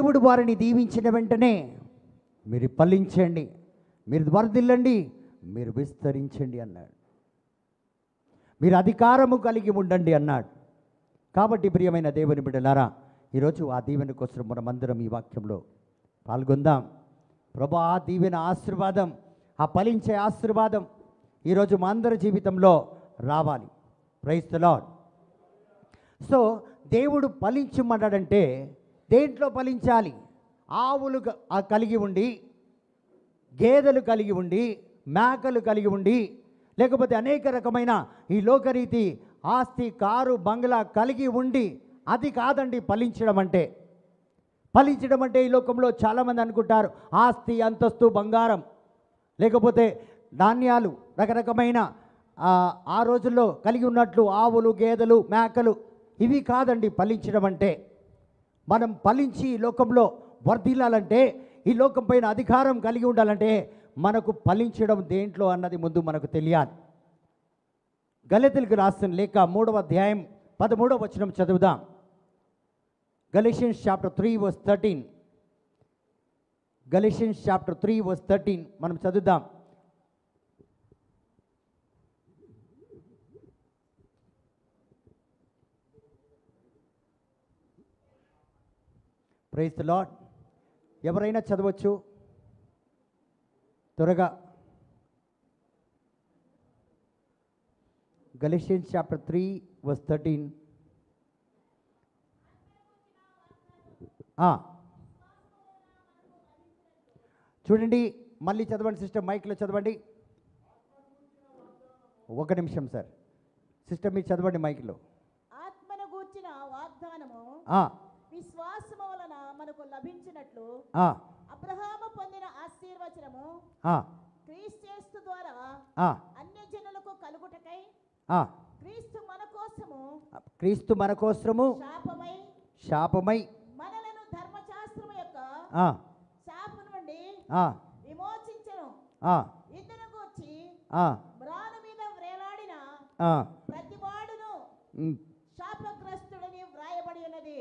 దేవుడు వారిని దీవించిన వెంటనే మీరు ఫలించండి, మీరు వర్ధిల్లండి, మీరు విస్తరించండి అన్నాడు. మీరు అధికారము కలిగి ఉండండి అన్నాడు. కాబట్టి ప్రియమైన దేవుని బిడ్డలారా, ఈరోజు ఆ దీవెన కోసం మనమందరం ఈ వాక్యంలో పాల్గొందాం. ప్రభా, ఆ దీవెన ఆశీర్వాదం, ఆ ఫలించే ఆశీర్వాదం ఈరోజు మా అందరి జీవితంలో రావాలి. Praise the Lord. సో దేవుడు ఫలించమన్నాడంటే దేంట్లో ఫలించాలి? ఆవులు కలిగి ఉండి, గేదెలు కలిగి ఉండి, మేకలు కలిగి ఉండి, లేకపోతే అనేక రకమైన ఈ లోకరీతి ఆస్తి, కారు, బంగ్లా కలిగి ఉండి, అది కాదండి ఫలించడం అంటే. ఫలించడం అంటే ఈ లోకంలో చాలామంది అనుకుంటారు ఆస్తి, అంతస్తు, బంగారం, లేకపోతే ధాన్యాలు, రకరకమైన ఆ రోజుల్లో కలిగి ఉన్నట్లు ఆవులు, గేదెలు, మేకలు, ఇవి కాదండి ఫలించడం అంటే. మనం ఫలించి ఈ లోకంలో వర్ధిల్లాలంటే, ఈ లోకం పైన అధికారం కలిగి ఉండాలంటే మనకు ఫలించడం దేంట్లో అన్నది ముందు మనకు తెలియాలి. గలతీయులకు రాసిన లేఖ 3వ అధ్యాయం 13వ వచనం చదువుదాం. Galatians chapter 3 verse 13. Galatians chapter 3 verse 13 మనం చదువుదాం. Praise the Lord. ఎవరైనా చదవచ్చు త్వరగా. Galatians chapter 3 verse 13. చూడండి, మళ్ళీ చదవండి సిస్టర్, మైక్లో చదవండి. ఒక నిమిషం సార్, సిస్టర్ మీరు చదవండి మైక్లో. ఆత్మను గూర్చిన వాగ్దానము విశ్వాసము వలన మనకు లభించినట్లు అబ్రహాము పొందిన ఆశీర్వచనము క్రీస్తు ద్వారా అన్యజనులకు కలుగుటకై క్రీస్తు మన కోసము శాపమై మనలను ధర్మశాస్త్రము యొక్క శాపము నుండి విమోచించెను. ఇందును గూర్చి మ్రాను మీద వ్రేలాడిన ప్రతివాడును శాపగ్రస్తుడని వ్రాయబడి ఉన్నది.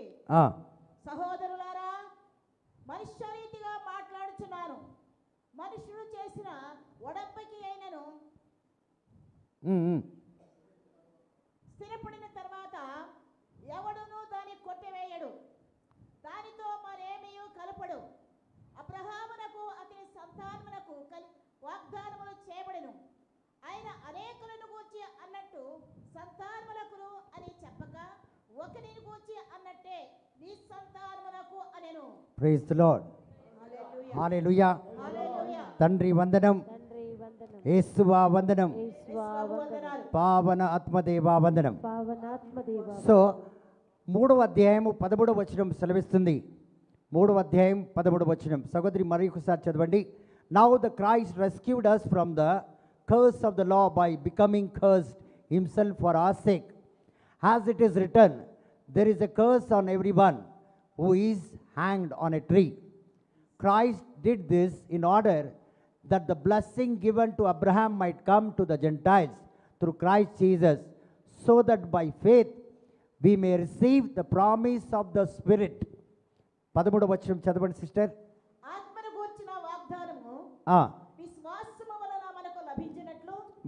సహోదరులారా, మనుష్యరీతిగా మాట్లాడుచున్నాను. మనుషుడు చేసిన ఒడంబడిక అయినను స్థిరపడిన తర్వాత ఎవడునూ దాన్ని కొట్టివేయడు, దానితో మరేమీ కలపడు. అబ్రహామునకు అతని సంతానమునకు వాగ్దానములు చేయబడెను. ఆయన అనేకులను గూర్చి అన్నట్టు సంతానములకు అని చెప్పక ఒకరిని గూర్చి అన్నట్టే నీ సంతానములకు అనెను. Praise the Lord. హల్లెలూయా. తండ్రి వందనం, యేసువా వందనం, పావన ఆత్మదేవా వందనం. సో 3వ అధ్యాయము 13వ వచనం సెలవిస్తుంది. 3వ అధ్యాయం 13వ వచనం సహోదరి మరొకసారి చదవండి. Now the Christ rescued us from the curse of the law by becoming cursed himself for our sake. As it is written, there is a curse on everyone who is hanged on a tree. Christ did this in order that the blessing given to Abraham might come to the Gentiles through Christ Jesus, so that by faith we may receive the promise of the Spirit. 13వ వచనం చదవండి sister. ఆత్మను గూర్చిన వాగ్దానము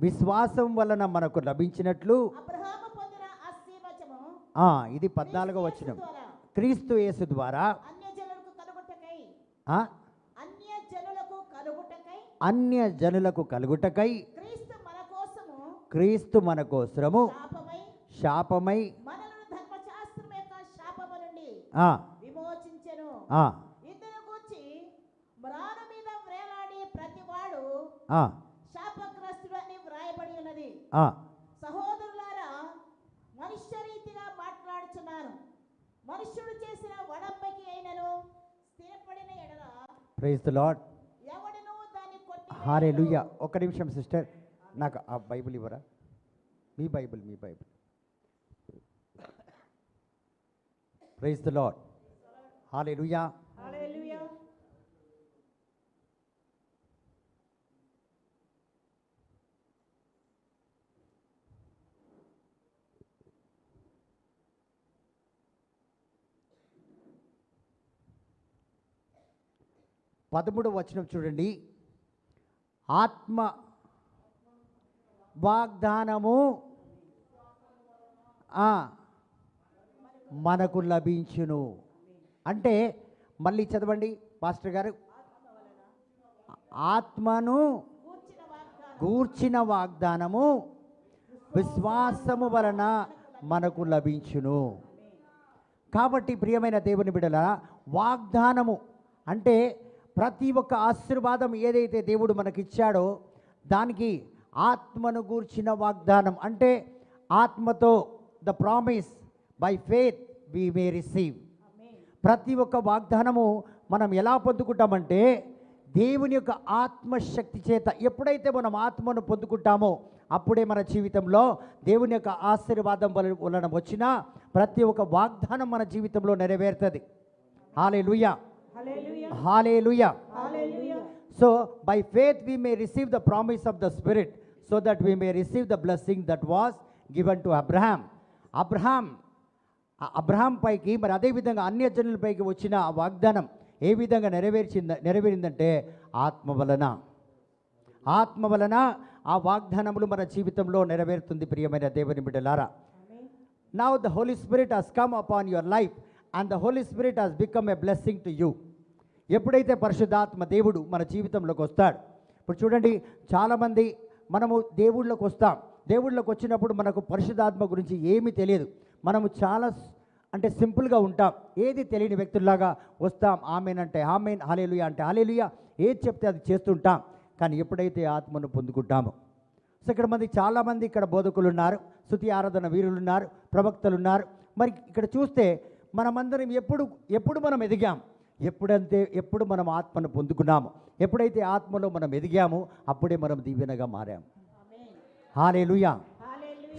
విశ్వాసం వలన మనకు లభించినట్లు అబ్రహాము పొందిన ఆశీర్వచనము. ఇది 14వ వచనం. క్రీస్తు యేసు ద్వారా అన్య జనులకు కలుగుటకై క్రీస్తు మన కోసము శాపమై మనలను ధర్మశాస్త్రం యొక్క శాపము నుండి విమోచించెను. ఇందును గూర్చి మ్రాను మీద వ్రేలాడి ప్రతివాడు శాపగ్రస్తుడు అని వ్రాయబడి ఉన్నది. సహోదరులారా, మనుష్యరీతిగా మాట్లాడుచున్నాను. మనుష్యుడు చేసిన ఒడంబడిక అయినను స్థిరపడిన ఎడల ప్రైజ్ ది లార్డ్. ఎవడునూ దాన్ని కొట్టి హల్లెలూయా. ఒక్క నిమిషం సిస్టర్, నాకు ఆ బైబిల్ ఇవ్వరా? మీ Bible. Praise the Lord. Hallelujah. Hallelujah. 13వ వచనం చూడండి. ఆత్మ వాగ్దానము మనకు లభించును అంటే, మళ్ళీ చదవండి పాస్టర్ గారు. ఆత్మను గూర్చిన వాగ్దానము విశ్వాసము వలన మనకు లభించును. కాబట్టి ప్రియమైన దేవుని బిడ్డల, వాగ్దానము అంటే ప్రతి ఒక్క ఆశీర్వాదం ఏదైతే దేవుడు మనకిచ్చాడో దానికి ఆత్మను గూర్చిన వాగ్దానం అంటే, ఆత్మతో the promise by faith we may receive. ప్రతి ఒక్క వాగ్దానము మనం ఎలా పొందుకుంటామంటే, దేవుని యొక్క ఆత్మశక్తి చేత. ఎప్పుడైతే మనం ఆత్మను పొందుకుంటామో అప్పుడే మన జీవితంలో దేవుని యొక్క ఆశీర్వాదం వలన వచ్చిన ప్రతి ఒక్క వాగ్దానం మన జీవితంలో నెరవేరుతుంది. Hallelujah, hallelujah. So by faith we may receive the promise of the Spirit, so that we may receive the blessing that was given to Abraham. Abraham పైకి మరి అదేవిధంగా అన్యజనులపైకి వచ్చిన ఆ వాగ్దానం ఏ విధంగా నెరవేరిందంటే ఆత్మ వలన ఆ వాగ్దానములు మన జీవితంలో నెరవేరుతుంది. ప్రియమైన దేవుని బిడ్డలారా, now the Holy Spirit has come upon your life and the Holy Spirit has become a blessing to you. ఎప్పుడైతే పరిశుద్ధాత్మ దేవుడు మన జీవితంలోకి వస్తాడు, ఇప్పుడు చూడండి, చాలామంది మనము దేవుళ్ళకి వస్తాం. దేవుళ్ళకి వచ్చినప్పుడు మనకు పరిశుద్ధాత్మ గురించి ఏమీ తెలియదు. మనము చాలా అంటే సింపుల్గా ఉంటాం, ఏది తెలియని వ్యక్తుల్లాగా వస్తాం. ఆమెన్ అంటే ఆమెన్, హల్లెలూయా అంటే హల్లెలూయా, ఏది చెప్తే అది చేస్తుంటాం. కానీ ఎప్పుడైతే ఆత్మను పొందుకుంటామో, సో ఇక్కడ చాలామంది ఇక్కడ బోధకులు ఉన్నారు, స్తుతి ఆరాధన వీరులు ఉన్నారు, ప్రవక్తలు ఉన్నారు. మరి ఇక్కడ చూస్తే మనమందరం ఎప్పుడు మనం ఎదిగాం, ఎప్పుడు మనం ఆత్మను పొందుకున్నాము, ఎప్పుడైతే ఆత్మలో మనం ఎదిగామో అప్పుడే మనం దీవెనగా మారాము. హల్లెలూయా.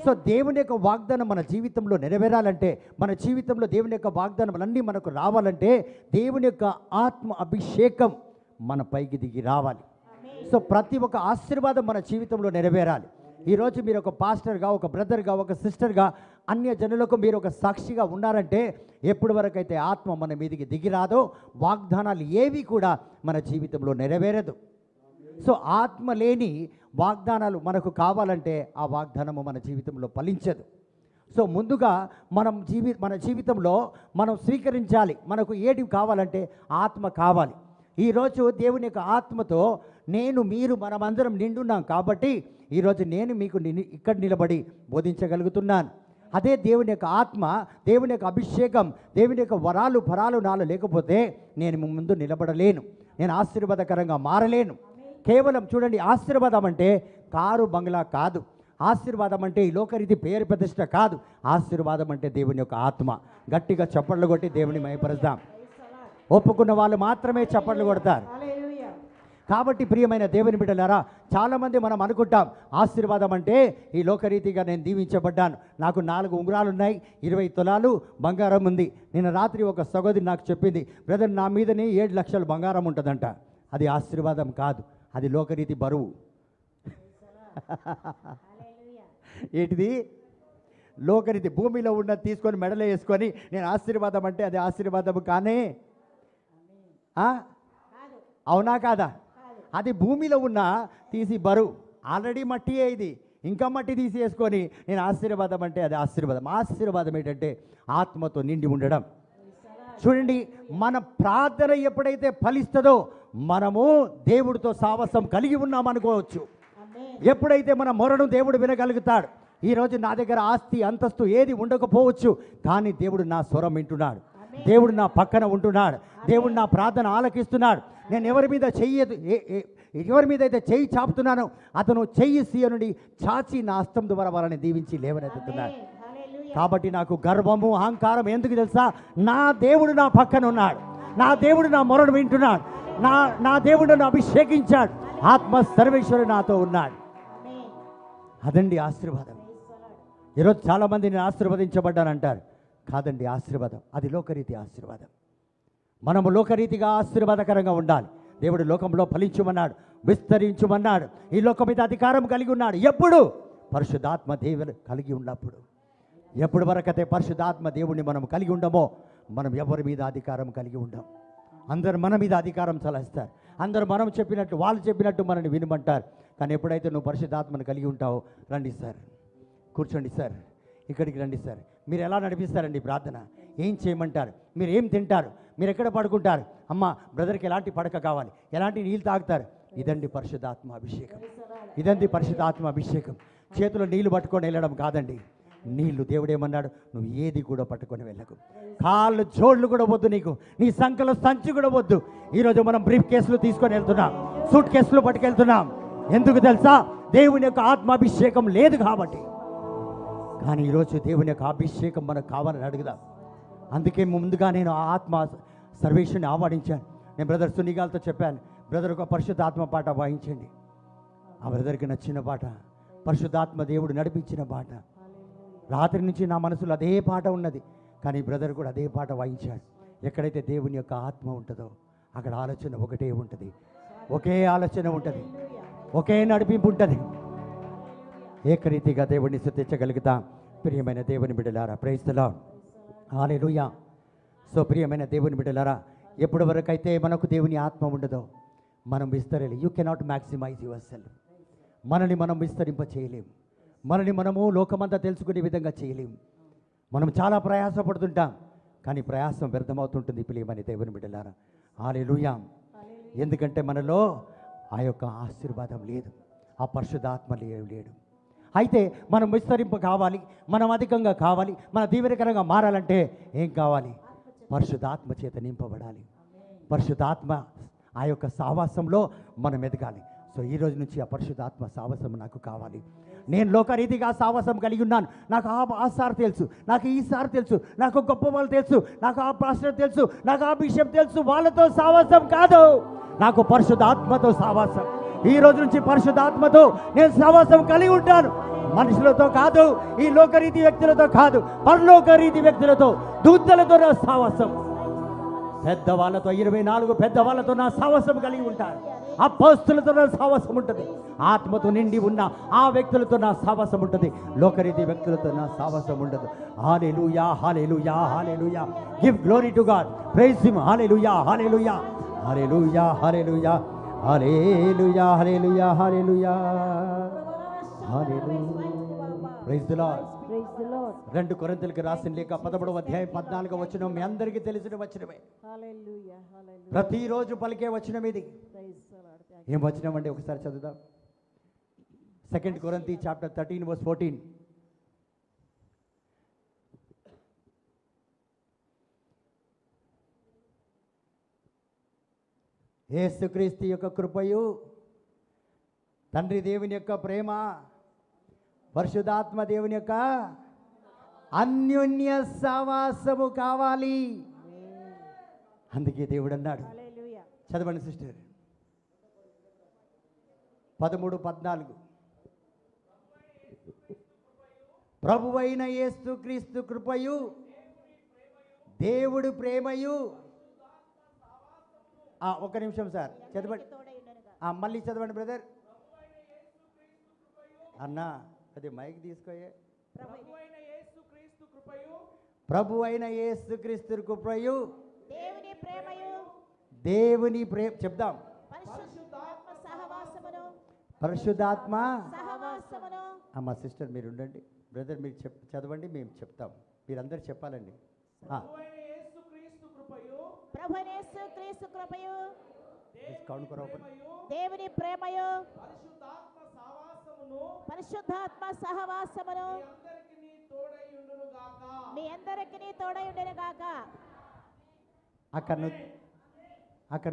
సో దేవుని యొక్క వాగ్దానం మన జీవితంలో నెరవేరాలంటే, మన జీవితంలో దేవుని యొక్క వాగ్దానములన్నీ మనకు రావాలంటే దేవుని యొక్క ఆత్మ అభిషేకం మన పైకి దిగి రావాలి. సో ప్రతి ఒక్క ఆశీర్వాదం మన జీవితంలో నెరవేరాలి. ఈరోజు మీరు ఒక పాస్టర్గా, ఒక బ్రదర్గా, ఒక సిస్టర్గా అన్య జనులకు మీరు ఒక సాక్షిగా ఉన్నారంటే, ఎప్పటి వరకు అయితే ఆత్మ మన మీదికి దిగిరాదో వాగ్దానాలు ఏవి కూడా మన జీవితంలో నెరవేరదు. సో ఆత్మ లేని వాగ్దానాలు మనకు కావాలంటే ఆ వాగ్దానము మన జీవితంలో ఫలించదు. సో ముందుగా మన జీవితంలో మనం స్వీకరించాలి. మనకు ఏది కావాలంటే ఆత్మ కావాలి. ఈరోజు దేవుని యొక్క ఆత్మతో మీరు మనమందరం నిండున్నాం కాబట్టి ఈరోజు నేను మీకు ఇక్కడ నిలబడి బోధించగలుగుతున్నాను. అదే దేవుని యొక్క ఆత్మ, దేవుని యొక్క అభిషేకం, దేవుని యొక్క ఫరాలు నాలో లేకపోతే నేను ముందు నిలబడలేను, నేను ఆశీర్వాదకరంగా మారలేను. కేవలం చూడండి, ఆశీర్వాదం అంటే కారు బంగ్లా కాదు, ఆశీర్వాదం అంటే ఈ లోకరీతి పేరు ప్రతిష్ట కాదు, ఆశీర్వాదం అంటే దేవుని యొక్క ఆత్మ. గట్టిగా చప్పట్లు కొట్టి దేవుని మహిమపరుద్దాం. ఒప్పుకున్న వాళ్ళు మాత్రమే చప్పట్లు కొడతారు. కాబట్టి ప్రియమైన దేవుని బిడ్డలారా, చాలామంది మనం అనుకుంటాం ఆశీర్వాదం అంటే ఈ లోకరీతిగా నేను దీవించబడ్డాను, నాకు 4 ఉంగరాలు ఉన్నాయి, 20 తులాలు బంగారం ఉంది. నిన్న రాత్రి ఒక సహోదరి నాకు చెప్పింది, బ్రదర్ నా మీదనే 7 లక్షల బంగారం ఉంటుందంట. అది ఆశీర్వాదం కాదు, అది లోకరీతి బరువు. ఏంటిది? లోకరీతి. భూమిలో ఉన్నది తీసుకొని మెడలో వేసుకొని నేను ఆశీర్వాదం అంటే అది ఆశీర్వాదం కానే. అవునా కాదా? అది భూమిలో ఉన్న తీసి బరువు, ఆల్రెడీ మట్టియే ఇది, ఇంకా మట్టి తీసి వేసుకొని నేను ఆశీర్వాదం అంటే అది ఆశీర్వాదం. ఆశీర్వాదం ఏంటంటే ఆత్మతో నిండి ఉండడం. చూడండి, మన ప్రార్థన ఎప్పుడైతే ఫలిస్తుందో మనము దేవుడితో సావాసం కలిగి ఉన్నామనుకోవచ్చు. ఎప్పుడైతే మన మొరను దేవుడు వినగలుగుతాడు. ఈరోజు నా దగ్గర ఆస్తి అంతస్తు ఏది ఉండకపోవచ్చు, కానీ దేవుడు నా స్వరం వింటున్నాడు, దేవుడు నా పక్కన ఉంటున్నాడు, దేవుడు నా ప్రార్థన ఆలకిస్తున్నాడు. నేను ఎవరి మీద అయితే చెయ్యి చాపుతున్నానో అతను చెయ్యి సీయనుడి చాచి నా హస్తం ద్వారా వారిని దీవించి లేవనెత్తుతున్నాడు. కాబట్టి నాకు గర్వము అహంకారం ఎందుకు తెలుసా? నా దేవుడు నా పక్కన ఉన్నాడు, నా దేవుడు నా మొరను వింటున్నాడు, నా దేవుడు నన్ను అభిషేకించాడు, ఆత్మ సర్వేశ్వరుడు నాతో ఉన్నాడు. అదండి ఆశీర్వాదం. ఈరోజు చాలామంది నేను ఆశీర్వదించబడ్డానంటారు. కాదండి, ఆశీర్వాదం అది లోకరీతి ఆశీర్వాదం. మనము లోకరీతిగా ఆశీర్వాదకరంగా ఉండాలి. దేవుడు లోకంలో ఫలించుమన్నాడు, విస్తరించుమన్నాడు, ఈ లోకం మీద అధికారం కలిగి ఉన్నాడు. ఎప్పుడు? పరిశుద్ధాత్మ దేవుడు కలిగి ఉన్నప్పుడు. ఎప్పటి వరకైతే పరిశుద్ధాత్మ దేవుడిని మనం కలిగి ఉండమో మనం ఎవరి మీద అధికారం కలిగి ఉండం. అందరు మన మీద అధికారం చలాస్తారు. అందరూ మనం చెప్పినట్టు, వాళ్ళు చెప్పినట్టు మనల్ని వినమంటారు. కానీ ఎప్పుడైతే నువ్వు పరిశుద్ధాత్మను కలిగి ఉంటావో, రండి సార్, కూర్చోండి సార్, ఇక్కడికి రండి సార్, మీరు ఎలా నడిపిస్తారండి ప్రార్థన, ఏం చేయమంటారు, మీరు ఏం తింటారు, మీరు ఎక్కడ పడుకుంటారు, అమ్మ బ్రదర్కి ఎలాంటి పడక కావాలి, ఎలాంటి నీళ్ళు తాగుతారు, ఇదండి పరిశుద్ధాత్మ అభిషేకం. ఇదండి పరిశుద్ధాత్మ అభిషేకం. చేతిలో నీళ్లు పట్టుకొని వెళ్ళడం కాదండి. నీళ్లు దేవుడేమన్నాడు, నువ్వు ఏది కూడా పట్టుకొని వెళ్ళకు, కాళ్ళు జోళ్ళు కూడా వద్దు, నీకు నీ సంఖ్యలో సంచి కూడా వద్దు. ఈరోజు మనం బ్రీఫ్ కేసులు తీసుకొని వెళ్తున్నాం, సూట్ కేసులు పట్టుకెళ్తున్నాం. ఎందుకు తెలుసా? దేవుని యొక్క ఆత్మాభిషేకం లేదు కాబట్టి. కానీ ఈరోజు దేవుని యొక్క అభిషేకం మనకు కావాలని అడుగుదాం. అందుకే ముందుగా నేను ఆ ఆత్మ సర్వేషన్ని ఆహ్వానించాను. నేను బ్రదర్ సునిగాలతో చెప్పాను, బ్రదర్ ఒక పరిశుద్ధాత్మ పాట వాయించండి. ఆ బ్రదర్కి నచ్చిన పాట, పరిశుద్ధాత్మ దేవుడు నడిపించిన పాట. రాత్రి నుంచి నా మనసులో అదే పాట ఉన్నది, కానీ బ్రదర్ కూడా అదే పాట వాయించాడు. ఎక్కడైతే దేవుని యొక్క ఆత్మ ఉంటుందో అక్కడ ఆలోచన ఒకటే ఉంటుంది, ఒకే ఆలోచన ఉంటుంది, ఒకే నడిపింపు ఉంటుంది. ఏకరీతిగా దేవుడిని స్తుతించగలుగుతాం. ప్రియమైన దేవుని బిడ్డలారా, praise the Lord, hallelujah. So ప్రియమైన దేవుని బిడ్డలారా, ఎప్పటి వరకు అయితే మనకు దేవుని ఆత్మ ఉండదో మనం విస్తరలే. You cannot maximise yourself. మనల్ని మనం విస్తరింప చేయలేము, మనల్ని మనము లోకమంతా తెలుసుకునే విధంగా చేయలేము. మనం చాలా ప్రయాసపడుతుంటాం, కానీ ప్రయాసం వ్యర్థమవుతుంటుంది. ప్రియమైన దేవుని బిడ్డలారా, హల్లెలూయా. ఎందుకంటే మనలో ఆ యొక్క ఆశీర్వాదం లేదు, ఆ పరిశుద్ధాత్మ లేడు. అయితే మనం విస్తరింపు కావాలి, మనం అధికంగా కావాలి, మన దీవెనకరంగా మారాలంటే ఏం కావాలి? పరిశుద్ధాత్మ చేత నింపబడాలి. పరిశుద్ధాత్మ ఆ యొక్క సావాసంలో మనం ఎదగాలి. సో ఈ రోజు నుంచి ఆ పరిశుద్ధాత్మ సావాసం నాకు కావాలి. నేను లోకరీతిగా సావాసం కలిగి ఉన్నాను. నాకు ఆ సార్ తెలుసు, నాకు ఈ సార్ తెలుసు, నాకు గొప్ప వాళ్ళు తెలుసు, నాకు ఆ పాస్టర్ తెలుసు, నాకు ఆ బిషప్ తెలుసు. వాళ్ళతో సావాసం కాదు, నాకు పరిశుద్ధాత్మతో సావాసం. ఈ రోజు నుంచి పరిశుద్ధాత్మతో నేను సావాసం కలిగి ఉంటాను. మనుషులతో కాదు, ఈ లోకరీతి వ్యక్తులతో కాదు, పరలోక రీతి వ్యక్తులతో, దూతలతో నా సావాసం. పెద్దవాళ్ళతో 24 పెద్దవాళ్ళతో నా సావాసం కలిగి ఉంటాను. అపోస్తులతో నా సావాసం ఉంటుంది. ఆత్మతో నిండి ఉన్న ఆ వ్యక్తులతో నా సావాసం ఉంటుంది. లోకరీతి వ్యక్తులతో నా సావాసం ఉండదు. Hallelujah, hallelujah, hallelujah. Give glory to God, praise him. Hallelujah, hallelujah, hallelujah, hallelujah, hallelujah, hallelujah, hallelujah, hallelujah. Praise the Lord. 2 కొరింథీయులకు రాసిన లేఖ 11వ అధ్యాయం 14వ వచనం మీ అందరికీ తెలిసిన వచనమే. ప్రతిరోజు పలికే వచనం ఇది. ఏం వచనం అంటే ఒకసారి చదువుదాం. 2 కొరింథీ చాప్టర్ 13 verse 14. యేసుక్రీస్తు యొక్క కృపయు, తండ్రి దేవుని యొక్క ప్రేమ, పరిశుద్ధాత్మ దేవుని యొక్క అన్యోన్య సహవాసము కావాలి. అందుకే దేవుడు అన్నాడు, చదవండి సిస్టర్, 13-14. ప్రభువైన యేసుక్రీస్తు కృపయు, దేవుడు ప్రేమయు. ఒక నిమిషం సార్, చదవండి. మళ్ళీ చదవండి బ్రదర్. అన్నా అది మైక్ తీసుకోయే. ప్రభు అయిన యేసుక్రీస్తు కృపయు, దేవుని ప్రేమ. చెప్దాం. పరిశుద్ధాత్మ. అమ్మ సిస్టర్ మీరు ఉండండి, బ్రదర్ మీరు చదవండి, మేము చెప్తాం. మీరందరూ చెప్పాలండి. దేవుని ప్రేమయు, పరిశుద్ధాత్మ సహవాసమును మీ అందరికీ తోడయుండును గాక. అక్కడ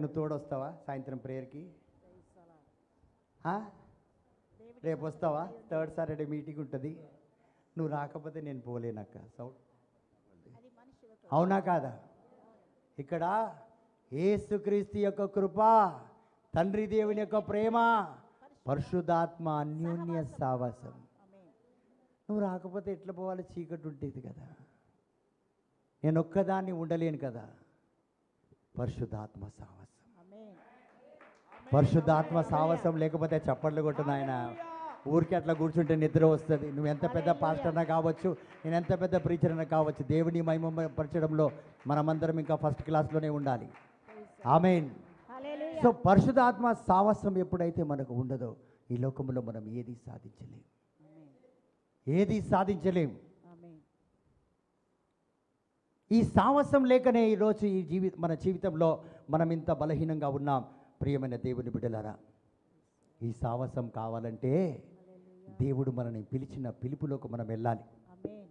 నువ్వు తోడొస్తావా సాయంత్రం ప్రేయర్కి? రేపు వస్తావా? 3rd Saturday మీటింగ్ ఉంటుంది. నువ్వు రాకపోతే నేను పోలేనక్క. అవునా కాదా? ఇక్కడ యేసుక్రీస్తు యొక్క కృప, తండ్రి దేవుని యొక్క ప్రేమ, పరిశుద్ధాత్మ అన్యోన్య సావాసం. నువ్వు రాకపోతే ఎట్లా పోవాలి? చీకటి ఉంటుంది కదా, నేను ఒక్కదాన్ని ఉండలేను కదా. పరిశుద్ధాత్మ సావాసం, పరిశుద్ధాత్మ సావాసం లేకపోతే చప్పట్లు కొట్టు నాయన. ఊరికి అట్లా కూర్చుంటే నిద్ర వస్తుంది. నువ్వు ఎంత పెద్ద పాస్టర్నా కావచ్చు, నేను ఎంత పెద్ద ప్రీచర్నా కావచ్చు, దేవుని మహిమ పరచడంలో మనమందరం ఇంకా ఫస్ట్ క్లాస్లోనే ఉండాలి. ఆమేన్. హల్లెలూయా. సో పరిశుద్ధాత్మ సావాసం ఎప్పుడైతే మనకు ఉండదో ఈ లోకంలో మనం ఏది సాధించలేం, ఏది సాధించలేం. ఆమేన్. ఈ సావాసం లేకనే ఈరోజు మన జీవితంలో మనం ఇంత బలహీనంగా ఉన్నాం. ప్రియమైన దేవుని బిడ్డలారా, ఈ సావాసం కావాలంటే దేవుడు మనని పిలిచిన పిలుపులోకి మనం వెళ్ళాలి. ఆమేన్.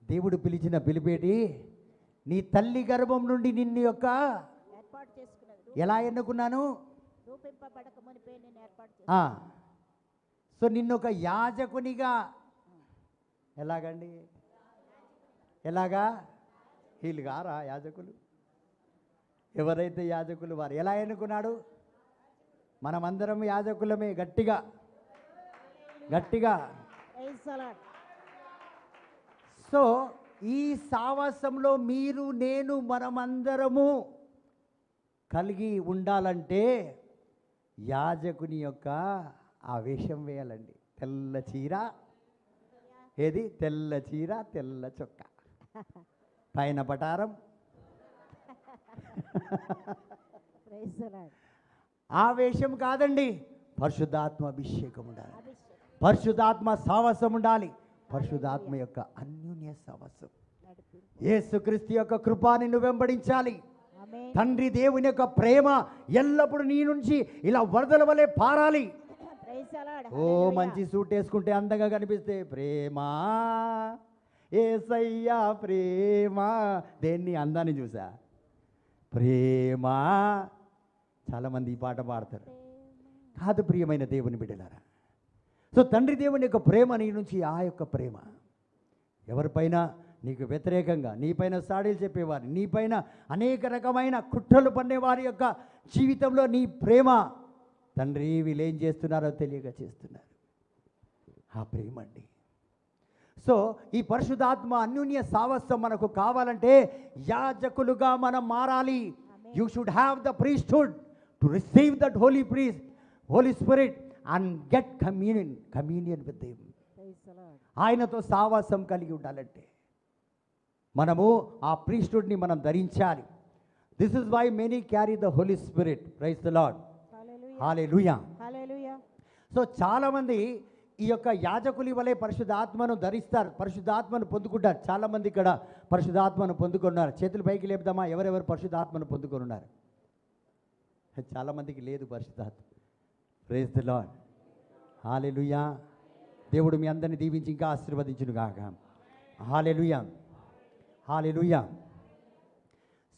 దేవుడు పిలిచిన పిలిపేటి, నీ తల్లి గర్భం నుండి నిన్ను యొక్క ఏర్పాటు చేసుకున్నది. ఎలా ఎన్నుకున్నాను, రూపింపబడక మునిపే నేను ఏర్పాటు ఆ, సో నిన్ను ఒక యాజకునిగా, ఎలాగండి, ఎలాగా, వీళ్ళు గారా యాజకులు? ఎవరైతే యాజకులు వారు ఎలా ఎన్నుకున్నాడు? మనమందరం యాజకులమే. గట్టిగా గట్టిగా. Praise the Lord. సో ఈ సావాసంలో మీరు నేను మనమందరము కలిగి ఉండాలంటే యాజకుని యొక్క ఆ వేషం వేయాలండి. తెల్ల చీర, ఏది తెల్ల చీర, తెల్ల చొక్క, పైన పటారం. Praise the lord. ఆ వేషం కాదండి, పరిశుద్ధాత్మ అభిషేకం ఉండాలి, అభిషేకం పరిశుద్ధాత్మ సావాసం ఉండాలి, పరిశుద్ధాత్మ యొక్క అన్యోన్య సావాసం. నడిపి. యేసుక్రీస్తు యొక్క కృపాని నువ్వు వెంబడించాలి. ఆమేన్. తండ్రి దేవుని యొక్క ప్రేమ ఎల్లప్పుడూ నీ నుంచి ఇలా వరదల వలె పారాలి. Praise the Lord. ఓ మంచి సూట్ వేసుకుంటే అందంగా కనిపిస్తే ప్రేమ, యేసయ్యా ప్రేమ, దేన్ని అందాన్ని చూసా, ప్రేమ. చాలామంది ఈ పాట పాడతారు. కాదు ప్రియమైన దేవుని బిడ్డలారా, సో తండ్రి దేవుని యొక్క ప్రేమ నీ నుంచి, ఆ యొక్క ప్రేమ ఎవరిపైన నీకు వ్యతిరేకంగా, నీపైన సాడీలు చెప్పేవారు, నీపైన అనేక రకమైన కుట్రలు పన్నేవారి యొక్క జీవితంలో నీ ప్రేమ, తండ్రి వీళ్ళు ఏం చేస్తున్నారో తెలియక చేస్తున్నారు. ఆ ప్రేమ అండి. సో ఈ పరిశుద్ధాత్మ అన్యోన్య సావస్యం మనకు కావాలంటే యాజకులుగా మనం మారాలి. You should have the priesthood to receive that Holy Spirit and get communion with him. Praise the Lord. ఆయనతో సావాసం కలిగి ఉండాలంటే మనము ఆ ప్రీస్ట్హుడ్ని మనం ధరించాలి. This is why many carry the Holy Spirit. Praise the Lord. Hallelujah. Hallelujah. Hallelujah. So చాలామంది ఈ యొక్క యాజకులి వలె పరిశుద్ధాత్మను ధరిస్తారు, పరిశుద్ధాత్మను పొందుకుంటారు. చాలామంది ఇక్కడ పరిశుద్ధాత్మను పొందుకున్నారు. చేతులు పైకి లేపుదామా, ఎవరెవరు పరిశుద్ధాత్మను పొందుకొని ఉన్నారు? చాలామందికి లేదు పరిశుద్ధాత్మ. Praise the Lord. హల్లెలూయా. దేవుడు మీ అందరిని దీవించి ఇంకా ఆశీర్వదించును గాక. హల్లెలూయా. హల్లెలూయా.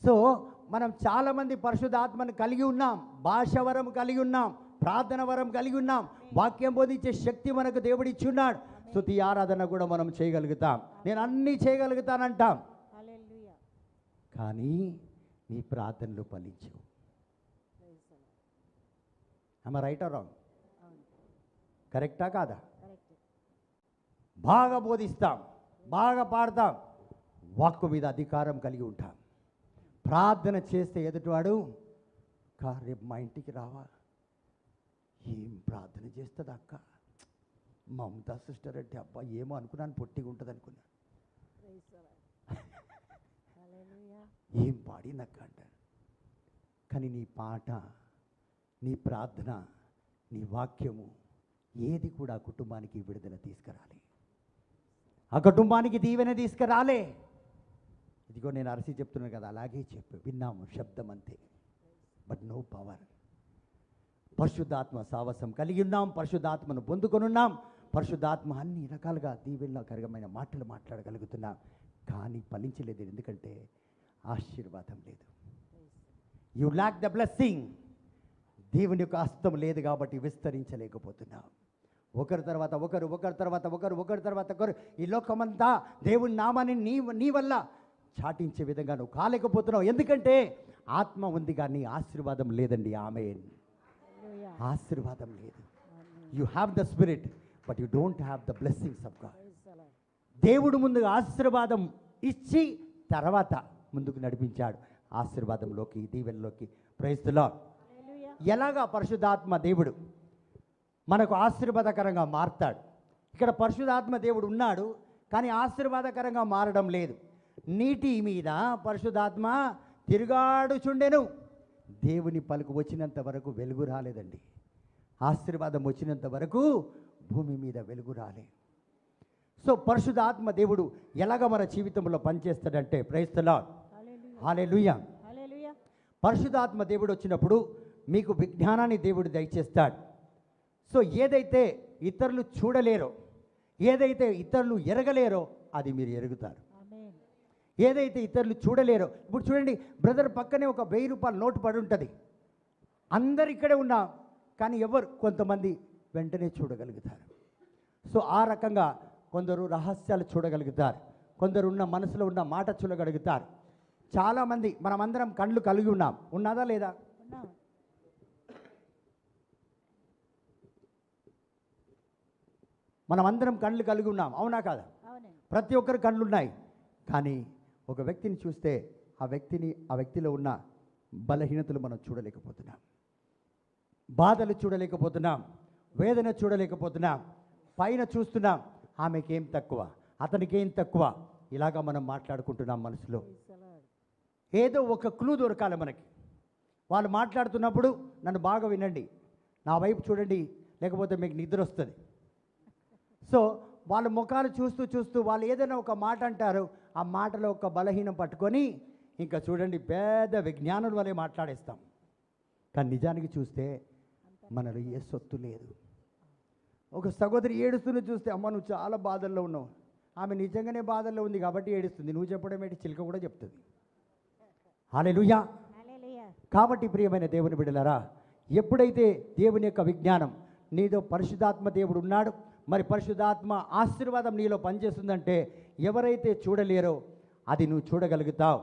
సో మనం చాలామంది పరిశుద్ధాత్మను కలిగి ఉన్నాం, భాష వరం కలిగి ఉన్నాం, ప్రార్థన వరం కలిగి ఉన్నాం, వాక్యం బోధించే శక్తి మనకు దేవుడు ఇచ్చున్నాడు. స్తుతి ఆరాధన కూడా మనం చేయగలుగుతాం. నేను అన్నీ చేయగలుగుతానంటాం, హల్లెలూయా. కానీ నీ ప్రార్థనలు ఫలించవు. Praise the Lord. ఆమె రైట్ ఆర్ రాంగ్? అవును. కరెక్టా కాదా? కరెక్ట్. బాగా బోధిస్తాం, బాగా పాడతాం, వాక్కు మీద అధికారం కలిగి ఉంటాం. ప్రార్థన చేస్తే ఎదుటివాడు రేపు మా ఇంటికి రావా, ఏం ప్రార్థన చేస్తుంది అక్క, మమతా సిస్టర్ అంటే అబ్బా ఏమో అనుకున్నాను, పొట్టిగా ఉంటుంది అనుకున్నాను, ప్రైజ్ ది లార్డ్. హల్లెలూయా. ఏం పాడినక్క అంటారు. కానీ నీ పాట, నీ ప్రార్థన, నీ వాక్యము ఏది కూడా ఆ కుటుంబానికి విడుదల తీసుకురాలి, ఆ కుటుంబానికి దీవెన తీసుకురాలే. ఇదిగో నేను అరసి చెప్తున్నాను కదా, అలాగే చెప్పు, విన్నాము శబ్దం అంతే, బట్ నో పవర్. పరిశుద్ధాత్మ సావసం కలిగి ఉన్నాం, పరిశుద్ధాత్మను పొందుకొనున్నాం, పరిశుద్ధాత్మ అన్ని రకాలుగా దీవెనకరమైన మాటలు మాట్లాడగలుగుతున్నాం, కానీ ఫలించలేదు. ఎందుకంటే ఆశీర్వాదం లేదు. You lakh the blessing. దేవుని యొక్క హస్తం లేదు కాబట్టి విస్తరించలేకపోతున్నాం. ఒకరి తర్వాత ఒకరు, ఒకరి తర్వాత ఒకరు, ఒకరి తర్వాత ఒకరు, ఈ లోకమంతా దేవుని నామాన్ని నీ వల్ల చాటించే విధంగా నువ్వు కాలేకపోతున్నావు. ఎందుకంటే ఆత్మ ఉంది కానీ ఆశీర్వాదం లేదండి. ఆమేన్. హల్లెలూయా. ఆశీర్వాదం లేదు. Amen. You have the spirit but you don't have the blessings of God. Praise the Lord. దేవుడు ముందుగా ఆశీర్వాదం ఇచ్చి తర్వాత ముందుకు నడిపించాడు ఆశీర్వాదంలోకి, దీవెనలోకి. Praise the Lord. హల్లెలూయా. ఎలాగా పరిశుద్ధాత్మ దేవుడు మనకు ఆశీర్వాదకరంగా మారుతాడు? ఇక్కడ పరిశుద్ధాత్మ దేవుడు ఉన్నాడు కానీ ఆశీర్వాదకరంగా మారడం లేదు. నీటి మీద పరిశుద్ధాత్మ తిరుగాడుచుండెను. దేవుని పలుకు వచ్చినంత వరకు వెలుగు రాలేదండి. ఆశీర్వాదం వచ్చినంత వరకు భూమి మీద వెలుగు రాలే. సో పరిశుద్ధాత్మ దేవుడు ఎలాగ మన జీవితంలో పనిచేస్తాడంటే, ప్రైజ్ ది లార్డ్, హల్లెలూయా. హల్లెలూయా. పరిశుద్ధాత్మ దేవుడు వచ్చినప్పుడు మీకు విజ్ఞానాన్ని దేవుడు దయచేస్తాడు. సో ఏదైతే ఇతరులు చూడలేరో, ఏదైతే ఇతరులు ఎరగలేరో అది మీరు ఎరుగుతారు. ఆమేన్. ఏదైతే ఇతరులు చూడలేరో, ఇప్పుడు చూడండి బ్రదర్ పక్కనే ఒక 1000 రూపాయల నోటు పడి ఉంటుంది. అందరు ఇక్కడే ఉన్నా కానీ ఎవరు కొంతమంది వెంటనే చూడగలుగుతారు. సో ఆ రకంగా కొందరు రహస్యాలు చూడగలుగుతారు, కొందరు ఉన్న మనసులో ఉన్న మాట చూడగలుగుతారు. చాలామంది మనమందరం కళ్ళు కలిగి ఉన్నాం, ఉన్నదా లేదా? ఉన్నాం. మనమందరం కళ్ళు కలిగి ఉన్నాం, అవునా కాదా? అవునండి. ప్రతి ఒక్కరు కళ్ళు ఉన్నాయి. కానీ ఒక వ్యక్తిని చూస్తే ఆ వ్యక్తిలో ఉన్న బలహీనతలు మనం చూడలేకపోతున్నాం, బాధలు చూడలేకపోతున్నాం, వేదన చూడలేకపోతున్నాం. పైన చూస్తున్నాం, ఆమెకేం తక్కువ, అతనికేం తక్కువ, ఇలాగా మనం మాట్లాడుకుంటున్నాం మనసులో. Praise the Lord. ఏదో ఒక క్లూ దొరకాలి మనకి. వాళ్ళు మాట్లాడుతున్నప్పుడు నన్ను బాగా వినండి, నా వైపు చూడండి, లేకపోతే మీకు నిద్ర వస్తుంది. సో వాళ్ళ ముఖాలు చూస్తూ చూస్తూ వాళ్ళు ఏదైనా ఒక మాట అంటారు, ఆ మాటలో ఒక బలహీనం పట్టుకొని ఇంకా చూడండి పెద్ద విజ్ఞానుల వలె మాట్లాడేస్తాం. కానీ నిజానికి చూస్తే మనలో ఏ సొత్తు లేదు. ఒక సహోదరి ఏడుస్తున్న చూస్తే, అమ్మ నువ్వు చాలా బాధల్లో ఉన్నావు, ఆమె నిజంగానే బాధల్లో ఉంది కాబట్టి ఏడుస్తుంది, నువ్వు చెప్పడం ఏంటి, చిలుక కూడా చెప్తుంది. హల్లెలూయా. హల్లెలూయా. కాబట్టి ప్రియమైన దేవుని బిడ్డలారా, ఎప్పుడైతే దేవుని యొక్క విజ్ఞానం నీతో పరిశుద్ధాత్మ దేవుడు ఉన్నాడు, మరి పరిశుద్ధాత్మ ఆశీర్వాదం నీలో పనిచేస్తుందంటే ఎవరైతే చూడలేరో అది నువ్వు చూడగలుగుతావు.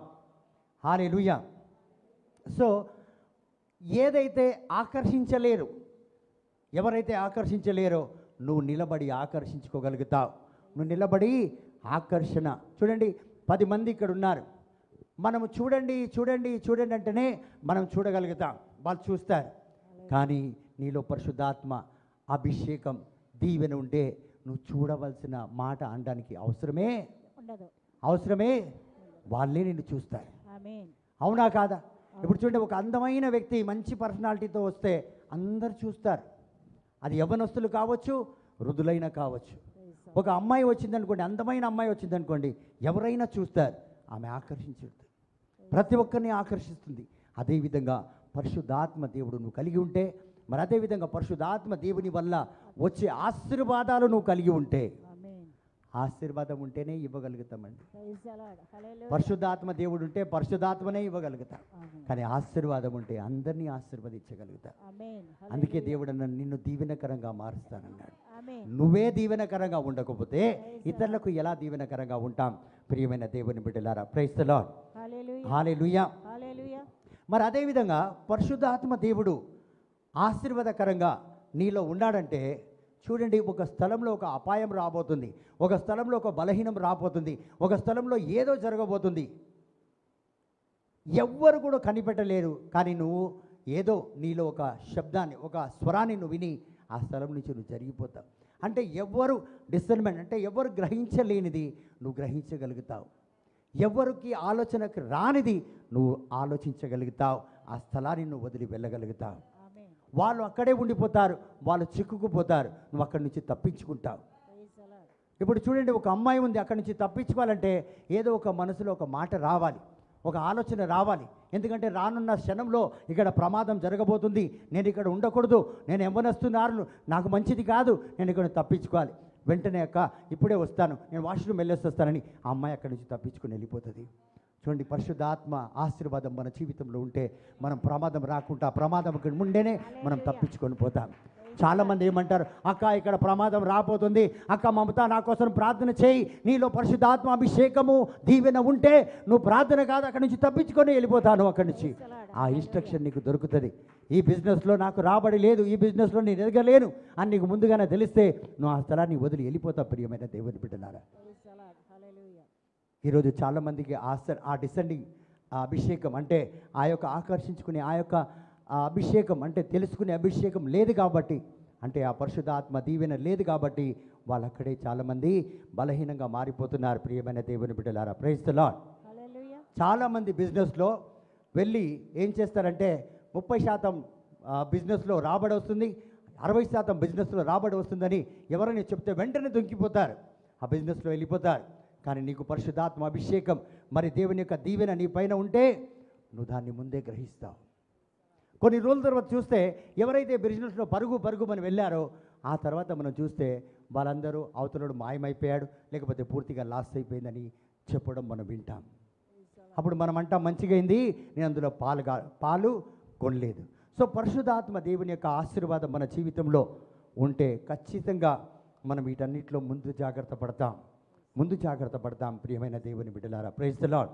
హల్లెలూయా. సో ఏదైతే ఆకర్షించలేరు, ఎవరైతే ఆకర్షించలేరో నువ్వు నిలబడి ఆకర్షించుకోగలుగుతావు. నువ్వు నిలబడి ఆకర్షణ. చూడండి 10 మంది ఇక్కడ ఉన్నారు, మనము చూడండి చూడండి చూడండి అంటేనే మనం చూడగలుగుతాం, వాళ్ళు చూస్తారు. కానీ నీలో పరిశుద్ధాత్మ అభిషేకం దీవెన ఉంటే నువ్వు చూడవలసిన మాట అనడానికి అవసరమే ఉండదు. అవసరమే వాళ్ళే నిన్ను చూస్తారు. ఆమేన్. అవునా కాదా? ఇప్పుడు చూడండి, ఒక అందమైన వ్యక్తి మంచి పర్సనాలిటీతో వస్తే అందరు చూస్తారు. అది యవ్వనస్తులు కావచ్చు, వృద్ధులైనా కావచ్చు. ప్రైజ్ ది ఒక అమ్మాయి వచ్చిందనుకోండి, అందమైన అమ్మాయి వచ్చిందనుకోండి, ఎవరైనా చూస్తారు, ఆమె ఆకర్షించుతుంది, ప్రతి ఒక్కరిని ఆకర్షిస్తుంది. అదేవిధంగా పరిశుద్ధాత్మ దేవుడు నువ్వు కలిగి ఉంటే, మరి అదేవిధంగా పరిశుద్ధాత్మ దేవుని వల్ల వచ్చే ఆశీర్వాదాలు నువ్వు కలిగి ఉంటే, ఆమేన్. ఆశీర్వాదం ఉంటేనే ఇవ్వగలుగుతామండి. Praise the Lord. హల్లెలూయా. పరిశుద్ధాత్మ దేవుడు ఉంటే పరిశుద్ధాత్మనే ఇవ్వగలుగుతాం. ఆమేన్. కానీ ఆశీర్వాదం ఉంటే అందరినీ ఆశీర్వదించగలుగుతాం. ఆమేన్. అందుకే దేవుడు నిన్ను దీవెనకరంగా మారుస్తానన్నాడు. ఆమేన్. నువ్వే దీవెనకరంగా ఉండకపోతే ఇతరులకు ఎలా దీవెనకరంగా ఉంటాం? ప్రియమైన దేవుని బిడ్డలారా, praise the Lord, hallelujah. Hallelujah. Hallelujah. మరి అదేవిధంగా పరిశుద్ధాత్మ దేవుడు ఆశీర్వాదకరంగా నీలో ఉన్నాడంటే, చూడండి ఒక స్థలంలో ఒక అపాయం రాబోతుంది, ఒక స్థలంలో ఒక బలహీనం రాబోతుంది, ఒక స్థలంలో ఏదో జరగబోతుంది, ఎవ్వరు కూడా కనిపెట్టలేరు. కానీ నువ్వు ఏదో నీలో ఒక శబ్దాన్ని, ఒక స్వరాన్ని నువ్వు విని ఆ స్థలం నుంచి నువ్వు జరిగిపోతావు. అంటే ఎవ్వరు డిసర్న్మెంట్ అంటే ఎవరు గ్రహించలేనిది నువ్వు గ్రహించగలుగుతావు, ఎవరికి ఆలోచనకు రానిది నువ్వు ఆలోచించగలుగుతావు. ఆ స్థలాన్ని నువ్వు వదిలి వెళ్ళగలుగుతావు. ఆమేన్. వాళ్ళు అక్కడే ఉండిపోతారు, వాళ్ళు చిక్కుకుపోతారు, నువ్వు అక్కడి నుంచి తప్పించుకుంటావు. Praise the lord. ఇప్పుడు చూడండి, ఒక అమ్మాయి ఉంది, అక్కడి నుంచి తప్పించుకోవాలంటే ఏదో ఒక మనసులో ఒక మాట రావాలి, ఒక ఆలోచన రావాలి. ఎందుకంటే రానున్న క్షణంలో ఇక్కడ ప్రమాదం జరగబోతుంది, నేను ఇక్కడ ఉండకూడదు, నేను యవ్వనస్తున్నారు, నాకు మంచిది కాదు, నేను ఇక్కడ తప్పించుకోవాలి. వెంటనే అక్క ఇప్పుడే వస్తాను, నేను వాష్రూమ్ వెళ్ళేసి వస్తానని ఆ అమ్మాయి అక్కడి నుంచి తప్పించుకొని వెళ్ళిపోతుంది. చూడండి, పరిశుద్ధాత్మ ఆశీర్వాదం మన జీవితంలో ఉంటే మనం ప్రమాదం రాకుండా, ప్రమాదం ముందేనే మనం తప్పించుకొని పోతాం. చాలామంది ఏమంటారు, అక్క ఇక్కడ ప్రమాదం రాబోతుంది, అక్క మమత నా కోసం ప్రార్థన చేయి, నీలో పరిశుద్ధాత్మ అభిషేకము దీవెన ఉంటే నువ్వు ప్రార్థన కాదు అక్కడి నుంచి తప్పించుకొని వెళ్ళిపోతాను. అక్కడి నుంచి ఆ ఇన్స్ట్రక్షన్ నీకు దొరుకుతుంది. ఈ బిజినెస్లో నాకు రాబడి లేదు, ఈ బిజినెస్లో నేను ఎదగలేను అని నీకు ముందుగానే తెలిస్తే నువ్వు ఆ స్థలాన్ని వదిలి వెళ్ళిపోతావు. ప్రియమైన దేవుని బిడ్డలారా, ప్రైజ్ ది లార్డ్. హల్లెలూయా. ఈరోజు చాలామందికి ఆ డిసెండింగ్ ఆ అభిషేకం అంటే ఆ యొక్క ఆకర్షించుకునే ఆ యొక్క ఆ అభిషేకం అంటే తెలుసుకునే అభిషేకం లేదు కాబట్టి, అంటే ఆ పరిశుద్ధాత్మ దీవెన లేదు కాబట్టి వాళ్ళు అక్కడే చాలామంది బలహీనంగా మారిపోతున్నారు. ప్రియమైన దేవుని బిడ్డలారా, ప్రైజ్ ది లార్డ్. హల్లెలూయా. చాలామంది బిజినెస్లో వెళ్ళి ఏం చేస్తారంటే 30% బిజినెస్లో రాబడి వస్తుంది, 60% బిజినెస్లో రాబడి వస్తుందని ఎవరైనా చెప్తే వెంటనే దొంకిపోతారు, ఆ బిజినెస్లో వెళ్ళిపోతారు. కానీ నీకు పరిశుద్ధాత్మ అభిషేకం మరి దేవుని యొక్క దీవెన నీ పైన ఉంటే నువ్వు దాన్ని ముందే గ్రహిస్తావు. కొన్ని రోజుల తర్వాత చూస్తే ఎవరైతే బిజినెస్లో పరుగుమని వెళ్ళారో ఆ తర్వాత మనం చూస్తే వాళ్ళందరూ అవతలడు మాయమైపోయాడు, లేకపోతే పూర్తిగా లాస్ అయిపోయిందని చెప్పడం మనం వింటాం. అప్పుడు మనం అంటాం మంచిగైంది, నేను అందులో పాలు కొనలేదు. సో పరిశుద్ధాత్మ దేవుని యొక్క ఆశీర్వాదం మన జీవితంలో ఉంటే ఖచ్చితంగా మనం వీటన్నిటిలో ముందు జాగ్రత్త పడతాం. ప్రియమైన దేవుని బిడ్డలారా, ప్రైజ్ ది లార్డ్.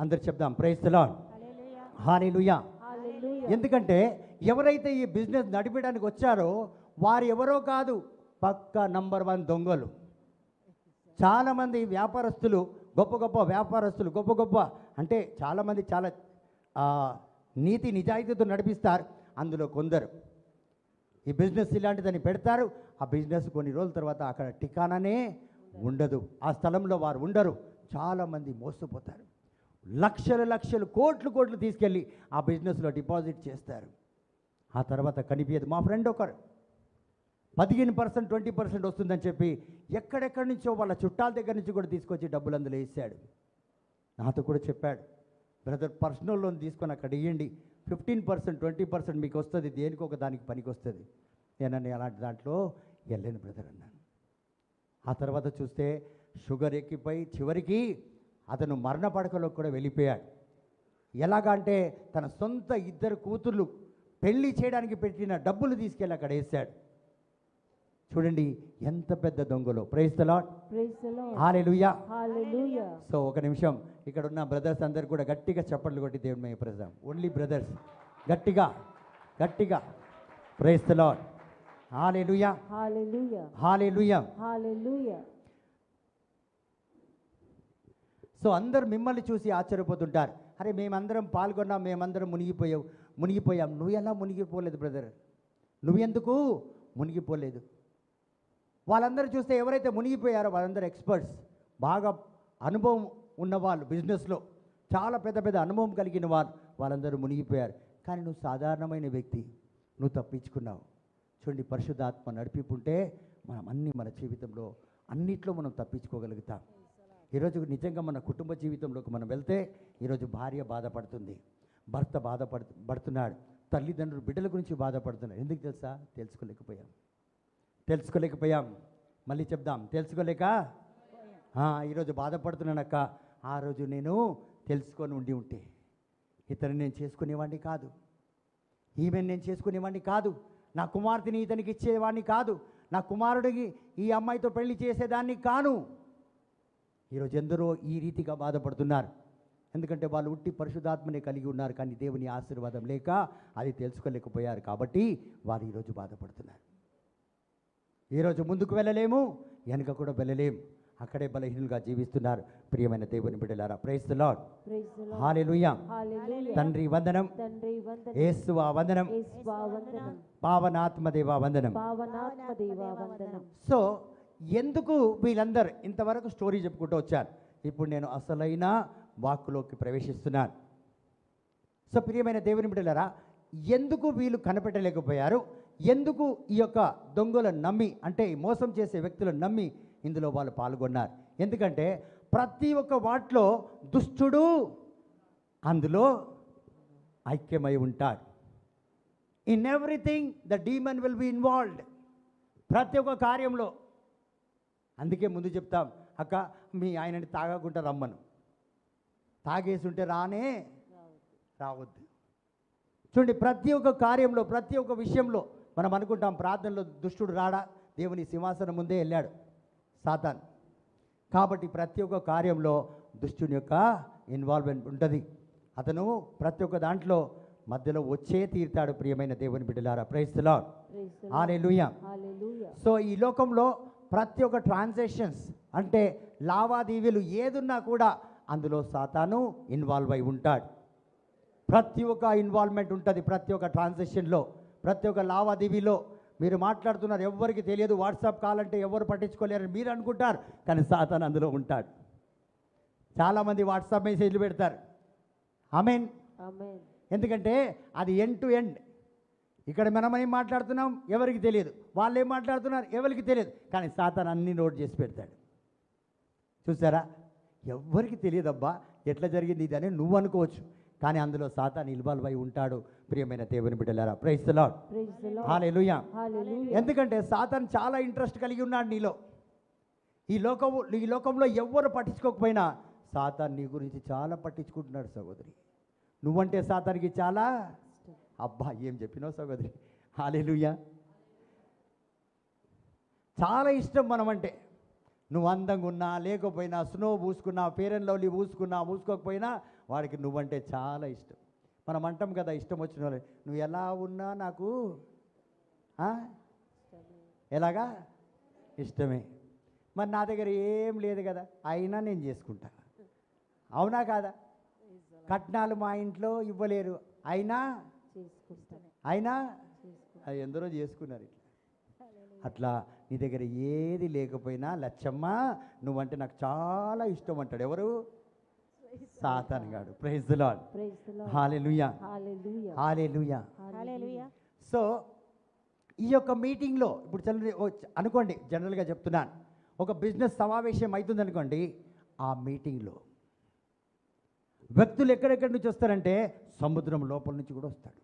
అందరు చెప్దాం ప్రైజ్ ది లార్డ్, హల్లెలూయా. ఎందుకంటే ఎవరైతే ఈ బిజినెస్ నడిపడానికి వచ్చారో వారు ఎవరో కాదు, పక్క నంబర్ 1 దొంగలు. చాలామంది వ్యాపారస్తులు గొప్ప వ్యాపారస్తులు గొప్ప అంటే చాలామంది చాలా నీతి నిజాయితీతో నడిపిస్తారు. అందులో కొందరు ఈ బిజినెస్ ఇలాంటిదని పెడతారు, ఆ బిజినెస్ కొన్ని రోజుల తర్వాత అక్కడ ఠికానానే ఉండదు, ఆ స్థలంలో వారు ఉండరు. చాలామంది మోసపోతారు, లక్షలు కోట్లు తీసుకెళ్ళి ఆ బిజినెస్లో డిపాజిట్ చేస్తారు. ఆ తర్వాత కనిపించదు. మా ఫ్రెండ్ ఒకరు 15% 20% వస్తుందని చెప్పి ఎక్కడెక్కడి నుంచో వాళ్ళ చుట్టాల దగ్గర నుంచి కూడా తీసుకొచ్చి డబ్బులు అందులో వేసాడు. నాతో కూడా చెప్పాడు, బ్రదర్ పర్సనల్ లోన్ తీసుకొని అక్కడ ఇవ్వండి, 15% 20% మీకు వస్తుంది, దేనికి ఒక దానికి పనికి వస్తుంది. నేనని అలాంటి దాంట్లో వెళ్ళాను బ్రదర్ అన్నాను. ఆ తర్వాత చూస్తే షుగర్ ఎక్కిపోయి చివరికి అతను మరణ పడకలో కూడా వెళ్ళిపోయాడు. ఎలాగంటే తన సొంత 2 కూతుర్లు పెళ్లి చేయడానికి పెట్టిన డబ్బులు తీసుకెళ్ళి అక్కడ వేశాడు. చూడండి ఎంత పెద్ద దొంగలో. Praise the Lord, hallelujah. So ఒక నిమిషం ఇక్కడ ఉన్న బ్రదర్స్ అందరు కూడా గట్టిగా చప్పట్లు కొట్టి దేవుని మహిమ పరుద్దాం. ఓన్లీ బ్రదర్స్ గట్టిగా praise the Lord, hallelujah, hallelujah. So అందరు మిమ్మల్ని చూసి ఆశ్చర్యపోతుంటారు, అరే మేమందరం పాల్గొన్నాం, మేమందరం మునిగిపోయాం. నువ్వు ఎలా మునిగిపోలేదు బ్రదర్? నువ్వెందుకు మునిగిపోలేదు? వాళ్ళందరూ చూస్తే ఎవరైతే మునిగిపోయారో వాళ్ళందరూ ఎక్స్పర్ట్స్, బాగా అనుభవం ఉన్నవాళ్ళు, బిజినెస్లో చాలా పెద్ద అనుభవం కలిగిన వాళ్ళందరూ మునిగిపోయారు. కానీ నువ్వు సాధారణమైన వ్యక్తి, నువ్వు తప్పించుకున్నావు. చూడండి పరిశుద్ధాత్మ నడిపిపుంటే మన జీవితంలో అన్నిట్లో మనం తప్పించుకోగలుగుతాం. ఈరోజు నిజంగా మన కుటుంబ జీవితంలోకి మనం వెళ్తే ఈరోజు భార్య బాధపడుతుంది, భర్త బాధపడుతున్నాడు, తల్లిదండ్రులు బిడ్డల గురించి బాధపడుతున్నారు. ఎందుకు తెలుసా? తెలుసుకోలేకపోయాం. మళ్ళీ చెప్దాం, తెలుసుకోలేక ఈరోజు బాధపడుతున్నానక్క. ఆ రోజు నేను తెలుసుకొని ఉంటే ఇతను నేను చేసుకునేవాడిని కాదు, ఈమెను నేను చేసుకునేవాడిని కాదు, నా కుమార్తెని ఇతనికి ఇచ్చేవాడిని కాదు, నా కుమారుడికి ఈ అమ్మాయితో పెళ్లి చేసేదాన్ని కాను. ఈరోజు ఎందరో ఈ రీతిగా బాధపడుతున్నారు. ఎందుకంటే వాళ్ళు ఉట్టి పరిశుద్ధాత్మనే కలిగి ఉన్నారు, కానీ దేవుని ఆశీర్వాదం లేక అది తెలుసుకోలేకపోయారు. కాబట్టి వారు ఈరోజు బాధపడుతున్నారు. ఈరోజు ముందుకు వెళ్ళలేము, వెనుక కూడా వెళ్ళలేము, అక్కడే బలహీనులుగా జీవిస్తున్నారు. ప్రియమైన దేవుని బిడ్డలారా, ప్రైజ్ ది లార్డ్, హల్లెలూయా. తండ్రి వందనం, యేసువా వందనం, పావనాత్మ దేవా వందనం. సో ఎందుకు వీళ్ళందరూ ఇంతవరకు స్టోరీ చెప్పుకుంటూ వచ్చారు, ఇప్పుడు నేను అసలైన వాక్కులోకి ప్రవేశిస్తున్నాను. సో ప్రియమైన దేవుని బిడ్డలారా, ఎందుకు వీళ్ళు కనిపెట్టలేకపోయారు? ఎందుకు ఈ యొక్క దొంగలను నమ్మి, అంటే మోసం చేసే వ్యక్తులను నమ్మి ఇందులో వాళ్ళు పాల్గొన్నారు? ఎందుకంటే ప్రతి ఒక్క వాటిలో దుష్టుడు అందులో ఐక్యమై ఉంటాడు. In everything the demon will be involved. ప్రతి ఒక్క కార్యంలో. అందుకే ముందు చెప్తాం, అక్క మీ ఆయనని తాగకుండా రమ్మను, తాగేసి ఉంటే రావద్దు. చూడండి ప్రతి ఒక్క కార్యంలో, ప్రతి ఒక్క విషయంలో మనం అనుకుంటాం ప్రార్థనలో దుష్టుడు రాడా? దేవుని సింహాసనం ముందే వెళ్ళాడు సాతాన్. కాబట్టి ప్రతి ఒక్క కార్యంలో దుష్టుని యొక్క ఇన్వాల్వ్మెంట్ ఉంటుంది. అతను ప్రతి ఒక్క దాంట్లో మధ్యలో వచ్చే తీరుతాడు. ప్రియమైన దేవుని బిడ్డలారా, praise the Lord, hallelujah. So ఈ లోకంలో ప్రతి ఒక్క ట్రాన్సాక్షన్స్ అంటే లావాదేవీలు ఏదున్నా కూడా అందులో సాతాను ఇన్వాల్వ్ అయి ఉంటాడు. ప్రతి ఒక్క ఇన్వాల్వ్మెంట్ ఉంటుంది. ప్రతి ఒక్క ట్రాన్సాక్షన్లో, ప్రతి ఒక్క లావాదేవీలో మీరు మాట్లాడుతున్నారు, ఎవరికి తెలియదు, వాట్సాప్ కాల్ అంటే ఎవరు పట్టించుకోలేరని మీరు అనుకుంటారు, కానీ సాతాను అందులో ఉంటాడు. చాలామంది వాట్సాప్ మెసేజ్లు పెడతారు, ఆమెన్ ఆమేన్. ఎందుకంటే అది ఎండ్ టు ఎండ్. ఇక్కడ మనం ఏం మాట్లాడుతున్నాం ఎవరికి తెలియదు, వాళ్ళు ఏం మాట్లాడుతున్నారు ఎవరికి తెలియదు, కానీ సాతాను అన్ని నోట్ చేసి పెడతాడు. చూసారా, ఎవ్వరికి తెలియదబ్బా ఎట్లా జరిగింది ఇది అని నువ్వు అనుకోవచ్చు, కానీ అందులో సాతాను ఇన్వాల్వ్ అయి ఉంటాడు. ప్రియమైన దేవుని బిడ్డలారా, praise the Lord, praise the Lord. Hallelujah. Hallelujah. ఎందుకంటే సాతాను చాలా ఇంట్రెస్ట్ కలిగి ఉన్నాడు నీలో. ఈ లోకంలో ఎవ్వరు పట్టించుకోకపోయినా సాతాను నీ గురించి చాలా పట్టించుకుంటున్నాడు సహోదరి. నువ్వంటే సాతానికి చాలా, అబ్బా ఏం చెప్పినావు సహోదరి, హల్లెలూయా, చాలా ఇష్టం మనమంటే. నువ్వు అందంగా ఉన్నా లేకపోయినా, స్నో పూసుకున్నా, ఫెయిర్ అండ్ లవ్లీ పూసుకున్నా పూసుకోకపోయినా వాడికి నువ్వంటే చాలా ఇష్టం. మనం అంటాం కదా ఇష్టం వచ్చిన వాళ్ళు, నువ్వు ఎలా ఉన్నా నాకు ఎలాగా ఇష్టమే. మరి నా దగ్గర ఏం లేదు కదా, అయినా నేను చేసుకుంటా. అవునా కాదా? కట్నాలు మా ఇంట్లో ఇవ్వలేరు, అయినా చేసుకుంటాను. అది ఎందరో చేసుకున్నారు ఇట్లా. అట్లా నీ దగ్గర ఏది లేకపోయినా లచ్చమ్మ నువ్వంటే నాకు చాలా ఇష్టం అంటాడు. ఎవరు? సాతాను గాడు. Praise the Lord, praise the Lord. Hallelujah, hallelujah. Hallelujah. Hallelujah. So ఈ యొక్క మీటింగ్లో ఇప్పుడు అనుకోండి, జనరల్గా చెప్తున్నాను, ఒక బిజినెస్ సమావేశం అవుతుంది అనుకోండి. ఆ మీటింగ్లో వ్యక్తులు ఎక్కడెక్కడి నుంచి వస్తారంటే సముద్రం లోపల నుంచి కూడా వస్తాడు.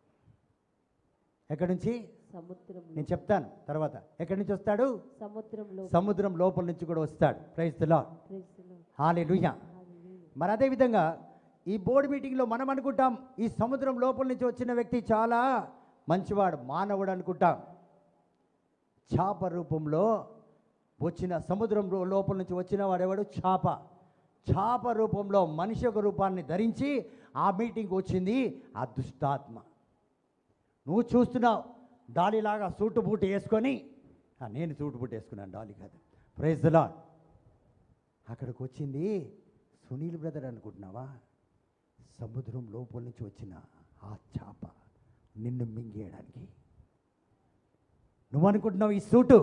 ఎక్కడి నుంచి? సముద్రం. నేను చెప్తాను తర్వాత. ఎక్కడి నుంచి వస్తాడు? సముద్రంలో. సముద్రం లోపల నుంచి కూడా వస్తాడు. Praise the Lord, praise the Lord. Hallelujah. Hallelujah. మరి అదేవిధంగా ఈ బోర్డు మీటింగ్లో మనం అనుకుంటాం ఈ సముద్రం లోపల నుంచి వచ్చిన వ్యక్తి చాలా మంచివాడు, మానవుడు అనుకుంటాం. చేప రూపంలో వచ్చిన, సముద్రం లోపల నుంచి వచ్చిన వాడెవడు? చేప రూపంలో మనిషి యొక్క రూపాన్ని ధరించి ఆ మీటింగ్కి వచ్చింది ఆ దుష్టాత్మ. నువ్వు చూస్తున్నావు డాలీలాగా సూటు బూటు వేసుకొని, నేను సూటు బూటు వేసుకున్నాను, డాలీ కాదు. Praise the Lord. అక్కడికి వచ్చింది సునీల్ బ్రదర్ అనుకుంటున్నావా? సముద్రం లోపల నుంచి వచ్చిన ఆ చేప నిన్ను మింగేయడానికి. నువ్వు అనుకుంటున్నావు ఈ సూటు,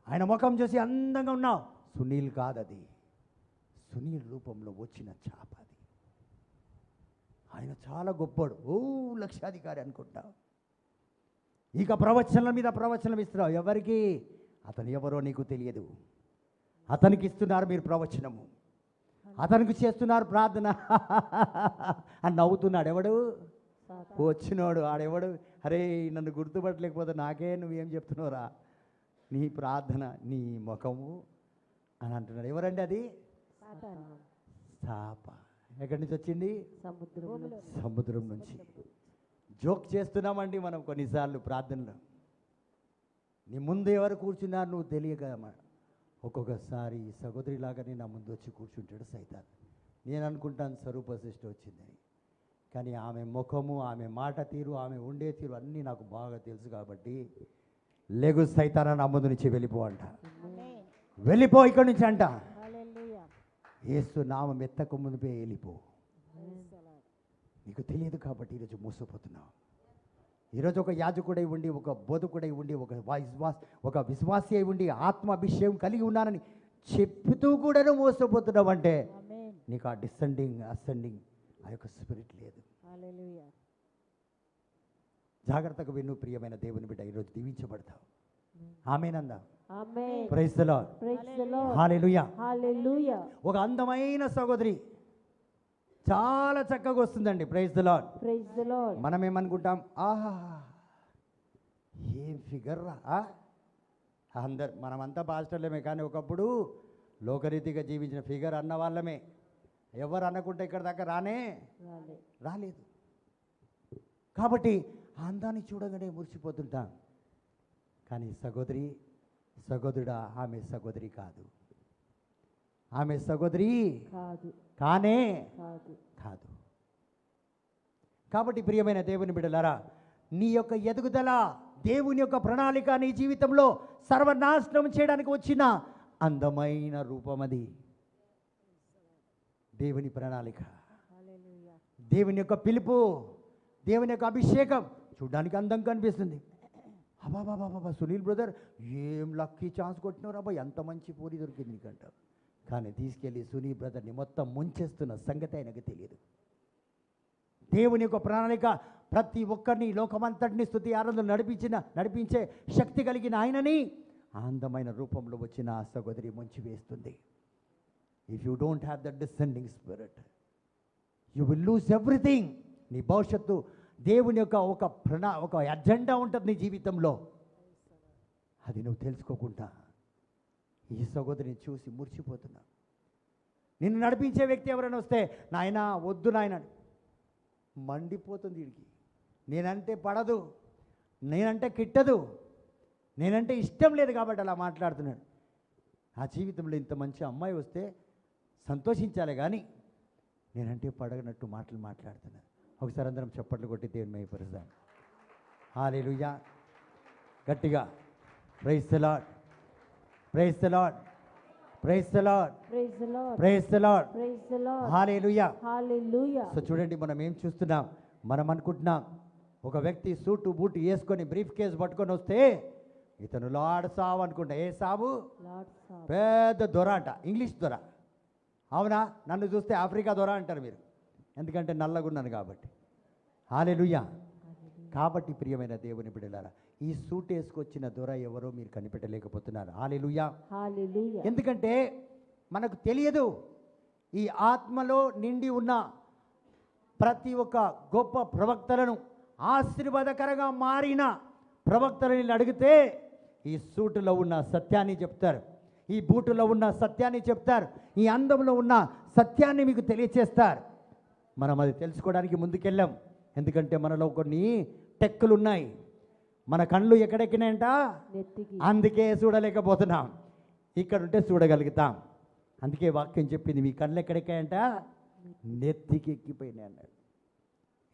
ఆయన ముఖం చూసి అందంగా ఉన్నావు, సునీల్ కాదది, సునీల్ రూపంలో వచ్చిన చేప అది. ఆయన చాలా గొప్పోడు, లక్షాధికారి అనుకుంటావు. ఇక ప్రవచనాల మీద ప్రవచనం ఇస్తున్నావు, ఎవరికి? అతను ఎవరో నీకు తెలియదు. అతనికి ఇస్తున్నారు మీరు ప్రవచనము, అతనికి చేస్తున్నారు ప్రార్థన అని నవ్వుతున్నాడు. ఎవడు? వచ్చినోడు. ఆడెవడు? అరే నన్ను గుర్తుపట్టలేకపోతే నాకే నువ్వేం చెప్తున్నావురా, నీ ప్రార్థన నీ ముఖము అని అంటున్నాడు. ఎవరండి అది? చాప. ఎక్కడి నుంచి వచ్చింది? సముద్రం నుంచి. జోక్ చేస్తున్నామండి మనం కొన్నిసార్లు ప్రార్థనలో. నీ ముందు ఎవరు కూర్చున్నారు నువ్వు తెలియకమ్మా. ఒక్కొక్కసారి సహోదరిలాగానే నా ముందు వచ్చి కూర్చుంటాడు సైతాన్. నేను అనుకుంటాను స్వరూప సృష్టి వచ్చిందని, కానీ ఆమె ముఖము, ఆమె మాట తీరు, ఆమె ఉండే తీరు అన్నీ నాకు బాగా తెలుసు. కాబట్టి లెగు సైతానా, నా ముందు నుంచి వెళ్ళిపో అంట, వెళ్ళిపో ఇక్కడి నుంచి అంట. యేసు నామం ఎత్తక ముందుపే వెళ్ళిపో. నీకు తెలియదు కాబట్టి ఈరోజు మోసపోతున్నావు. ఈరోజు ఒక యాజకుడై ఉండి, ఒక బోధకుడై ఉండి, ఒక విశ్వాసి అయి ఉండి, ఆత్మాభిషేకం కలిగి ఉన్నానని చెప్తూ కూడా మోసపోతున్నావు అంటే నీకు ఆ అసెండింగ్ ఆ యొక్క స్పిరిట్ లేదు. జాగ్రత్తగా విను ప్రియమైన దేవుని బిడ్డ, ఈరోజు దీవించబడతావు. ఆమేనందా? Praise the Lord, hallelujah. ఒక అందమైన సహోదరి చాలా చక్కగా వస్తుందండి. Praise the Lord. మనం ఏమనుకుంటాం? ఆహా ఏం ఫిగర్ రా. మనమంతా పాస్టర్లమే, కానీ ఒకప్పుడు లోకరీతిగా జీవించిన ఫిగర్ అన్న వాళ్ళమే. ఎవరు అనకుంటే ఇక్కడ దాకా రాలేదు. కాబట్టి ఆ అందాన్ని చూడగానే మురిసిపోతుంటాం. కానీ సహోదరుడా, ఆమె సహోదరి కాదు. ఆమె సహోదరి కానే కాదు. కాబట్టి ప్రియమైన దేవుని బిడ్డలారా, నీ యొక్క ఎదుగుదల, దేవుని యొక్క ప్రణాళిక నీ జీవితంలో సర్వనాశనం చేయడానికి వచ్చిన అందమైన రూపం అది. దేవుని ప్రణాళిక, దేవుని యొక్క పిలుపు, దేవుని యొక్క అభిషేకం చూడడానికి అందంగా కనిపిస్తుంది. అబాబాబాబా సునీల్ బ్రదర్ ఏం లక్కీ ఛాన్స్ కొట్టినవరా అబ్బా, ఎంత మంచి పూరి దొరికింది నీకంట. కానీ తీసుకెళ్ళి సునీల్ బ్రదర్ని మొత్తం ముంచేస్తున్న సంగతి ఆయనకు తెలియదు. దేవుని యొక్క ప్రణాళిక ప్రతి ఒక్కరిని లోకమంతటిని స్తుతి ఆరాధనలు నడిపించే శక్తి కలిగిన ఆయనని అందమైన రూపంలో వచ్చిన ఆ సహోదరి ముంచి వేస్తుంది. If you don't have the descending spirit you will lose everything. నీ భవిష్యత్తు దేవుని యొక్క ఒక అజెండా ఉంటుంది నీ జీవితంలో. అది నువ్వు తెలుసుకోకుండా ఈ సహోదరిని చూసి మురిసిపోతున్నా. నిన్ను నడిపించే వ్యక్తి ఎవరైనా వస్తే నాయన వద్దు నాయన మండిపోతుంది వీడికి. నేనంటే పడదు, నేనంటే కిట్టదు, నేనంటే ఇష్టం లేదు కాబట్టి అలా మాట్లాడుతున్నాడు. ఆ జీవితంలో ఇంత మంచి అమ్మాయి వస్తే సంతోషించాలి కానీ నేనంటే పడగనట్టు మాటలు మాట్లాడుతున్నాను. ఒకసారి అందరం చప్పట్లు కొట్టి దేవుని మహిమపరుద్దాం. హల్లెలూయా. గట్టిగా praise the Lord, praise the Lord, praise the Lord, praise the Lord, praise the Lord, praise the Lord. Hallelujah. Hallelujah. So చూడండి, మనం ఏం చూస్తున్నాం? మనం అనుకుంటున్నాం ఒక వ్యక్తి సూటు బూటు వేసుకొని బ్రీఫ్ కేస్ పట్టుకొని వస్తే ఇతను లార్డ్ సాబ్ అనుకుంటా. ఏ సాబు? లార్డ్ సాబ్. పెద్ద దొర అంట, ఇంగ్లీష్ దొర. అవునా? నన్ను చూస్తే ఆఫ్రికా దొర అంటారు మీరు, ఎందుకంటే నల్లగున్నాను కాబట్టి. హల్లెలూయా. కాబట్టి ప్రియమైన దేవుని బిడ్డలారా, ఈ సూట్ వేసుకొచ్చిన దొర ఎవరో మీరు కనిపెట్టలేకపోతున్నారు. హల్లెలూయా. హల్లెలూయా. ఎందుకంటే మనకు తెలియదు. ఈ ఆత్మలో నిండి ఉన్న ప్రతి ఒక్క గొప్ప ప్రవక్తలను, ఆశీర్వాదకరంగా మారిన ప్రవక్తలని అడిగితే ఈ సూటులో ఉన్న సత్యాన్ని చెప్తారు, ఈ బూటులో ఉన్న సత్యాన్ని చెప్తారు, ఈ అందంలో ఉన్న సత్యాన్ని మీకు తెలియచేస్తారు. మనం అది తెలుసుకోవడానికి ముందుకెళ్ళాం, ఎందుకంటే మనలో కొన్ని టెక్కులు ఉన్నాయి. మన కళ్ళు ఎక్కడెక్కినాయంట, నెత్తికి. అందుకే చూడలేకపోతున్నాం. ఇక్కడ ఉంటే చూడగలుగుతాం. అందుకే వాక్యం చెప్పింది, మీ కళ్ళు ఎక్కడెక్కాయంట, నెత్తికి ఎక్కిపోయినాయి అన్నాడు.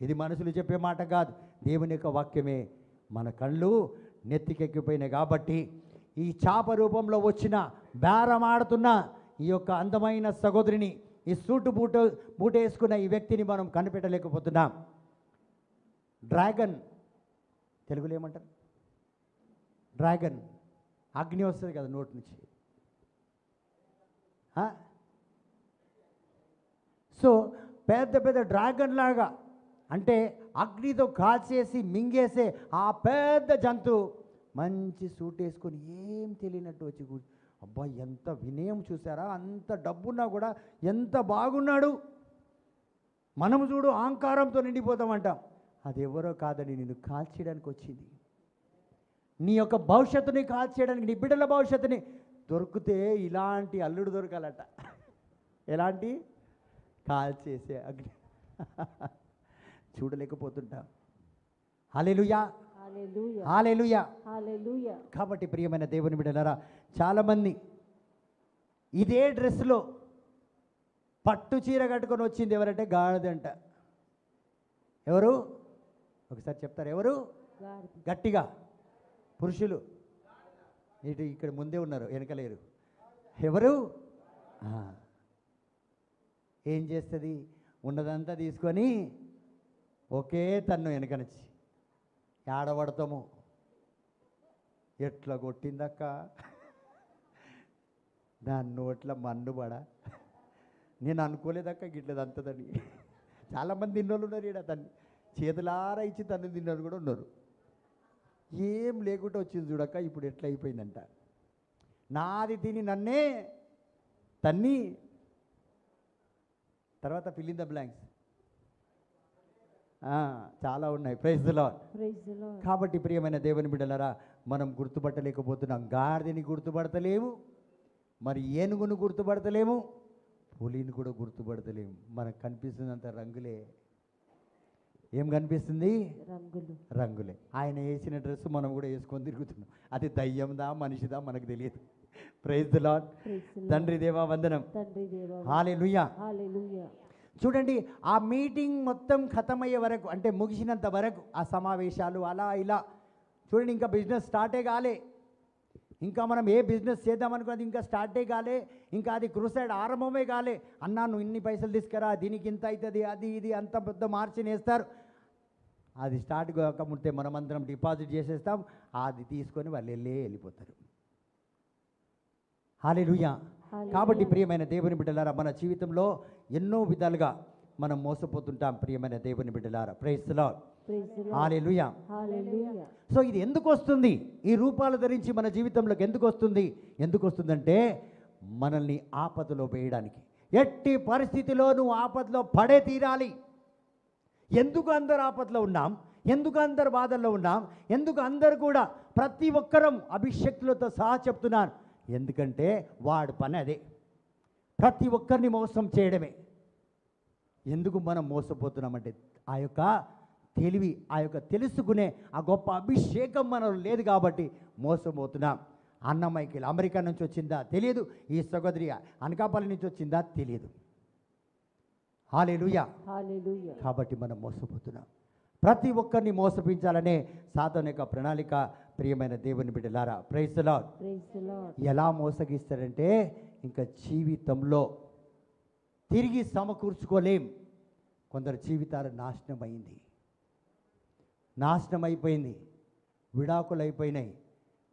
ఇది మనుషులు చెప్పే మాట కాదు, దేవుని యొక్క వాక్యమే. మన కళ్ళు నెత్తికెక్కిపోయినాయి కాబట్టి ఈ చాప రూపంలో వచ్చిన బేరమాడుతున్న ఈ యొక్క అందమైన సహోదరిని, ఈ సూటు బూట వేసుకున్న ఈ వ్యక్తిని మనం కనిపెట్టలేకపోతున్నాం. డ్రాగన్ తెలుగులో ఏమంటారు? డ్రాగన్. అగ్ని వస్తుంది కదా నోటి నుంచి. సో పెద్ద పెద్ద డ్రాగన్ లాగా, అంటే అగ్నితో కాల్చేసి మింగేసే ఆ పెద్ద జంతువు మంచి సూట్ వేసుకొని ఏం తెలియనట్టు వచ్చి అబ్బా ఎంత వినయం చూసారా, అంత డబ్బున్నా కూడా ఎంత బాగున్నాడు. మనము చూడు అహంకారంతో నిండిపోతామంటాం. అది ఎవరో కాదని నిన్ను కాల్చేయడానికి వచ్చింది. నీ యొక్క భవిష్యత్తుని కాల్చేయడానికి, నీ బిడ్డల భవిష్యత్తుని. దొరికితే ఇలాంటి అల్లుడు దొరకాలట. ఎలాంటి? కాల్చేసే అగ్ని. చూడలేకపోతుంటాం. హల్లెలూయా, హల్లెలూయా, హల్లెలూయా. హల్లెలూయా. కాబట్టి ప్రియమైన దేవుని బిడ్డలారా, చాలామంది ఇదే డ్రెస్లో పట్టు చీర కట్టుకొని వచ్చింది ఎవరంటే గాడిదంట. ఎవరు? ఒకసారి చెప్తారు ఎవరు? గాడిద. గట్టిగా. పురుషులు ఇక్కడ ముందే ఉన్నారు, వెనకలేరు. ఎవరు? ఏం చేస్తుంది? ఉన్నదంతా తీసుకొని ఒకే తన్ను వెనకనిచ్చి ఆడబడతాము. ఎట్లా కొట్టిందక్క, దాని నోట్ల మన్నుబడ. నేను అనుకోలేదక్క గిట్లదంతదని. చాలామంది తిన్నోళ్ళు ఉన్నారు ఈడ. తన్ని చేతులారా ఇచ్చి తన్ను తిన్నారు కూడా ఉన్నారు. ఏం లేకుండా వచ్చింది చూడక్క, ఇప్పుడు ఎట్లా అయిపోయిందంట. నాది తిని నన్నే తన్ని. తర్వాత ఫిల్ ఇన్ ద బ్లాంక్స్ చాలా ఉన్నాయి. Praise the Lord. Praise the Lord. కాబట్టి ప్రియమైన దేవుని బిడ్డలారా, మనం గుర్తుపట్టలేకపోతున్నాం. గాడిదని గుర్తుపడతలేము, మరి ఏనుగును గుర్తుపడతలేము, పులిని కూడా గుర్తుపడతలేము. మనకు కనిపిస్తుందంత రంగులే. ఏం కనిపిస్తుంది? రంగులు. రంగులే. ఆయన వేసిన డ్రెస్ మనం కూడా వేసుకొని తిరుగుతున్నాం. అది దయ్యందా మనిషిదా మనకు తెలియదు. Praise the Lord. Praise the Lord. తండ్రి దేవా వందనం. తండ్రి దేవా. హల్లెలూయా. హల్లెలూయా. చూడండి, ఆ మీటింగ్ మొత్తం ఖతమయ్యే వరకు, అంటే ముగిసినంత వరకు ఆ సమావేశాలు అలా ఇలా చూడండి, ఇంకా బిజినెస్ స్టార్టే కాలే. ఇంకా మనం ఏ బిజినెస్ చేద్దామనుకున్నది ఇంకా స్టార్టే కాలే. ఇంకా అది క్రూసైడ్ ఆరంభమే కాలే. అన్నా నువ్వు ఇన్ని పైసలు తీసుకురా, దీనికి ఇంత అవుతుంది, అది ఇది అంత పెద్ద మార్జిన్ వేస్తారు. అది స్టార్ట్ కాకముందే మనమందరం డిపాజిట్ చేసేస్తాం. అది తీసుకొని వాళ్ళు వెళ్ళిపోతారు. హల్లెలూయా. కాబట్టి ప్రియమైన దేవుని బిడ్డలారా, మన జీవితంలో ఎన్నో విధాలుగా మనం మోసపోతుంటాం ప్రియమైన దేవుని బిడ్డలారా. Praise the Lord. Praise the Lord. Hallelujah. Hallelujah. So ఇది ఎందుకు వస్తుంది, ఈ రూపాలు ధరించి మన జీవితంలోకి ఎందుకు వస్తుంది? ఎందుకు వస్తుందంటే మనల్ని ఆపదలో వేయడానికి. ఎట్టి పరిస్థితిలో నువ్వు ఆపదలో పడే తీరాలి. ఎందుకు అందరు ఆపదలో ఉన్నాం, ఎందుకు అందరు బాధల్లో ఉన్నాం, ఎందుకు అందరు కూడా ప్రతి ఒక్కరం అభిషక్తులతో సహా చెప్తున్నాను, ఎందుకంటే వాడి పని అదే, ప్రతి ఒక్కరిని మోసం చేయడమే. ఎందుకు మనం మోసపోతున్నామంటే ఆ యొక్క తెలివి, ఆ యొక్క తెలుసుకునే ఆ గొప్ప అభిషేకం మనలో లేదు కాబట్టి మోసపోతున్నాం. అన్న మైకేల్ అమెరికా నుంచి వచ్చిందా తెలియదు, ఈ సహోదరి అనకాపల్లి నుంచి వచ్చిందా తెలియదు. హల్లెలూయా. Hallelujah. కాబట్టి మనం మోసపోతున్నాం. ప్రతి ఒక్కరిని మోసపించాలనే సాతాను యొక్క ప్రణాళిక ప్రియమైన దేవుని బిడ్డలారా. Praise the Lord. Praise the Lord. ఎలా మోసగిస్తాడంటే ఇంకా జీవితంలో తిరిగి సమకూర్చుకోలేం. కొందరు జీవితాలు నాశనం అయిపోయింది, విడాకులు అయిపోయినాయి,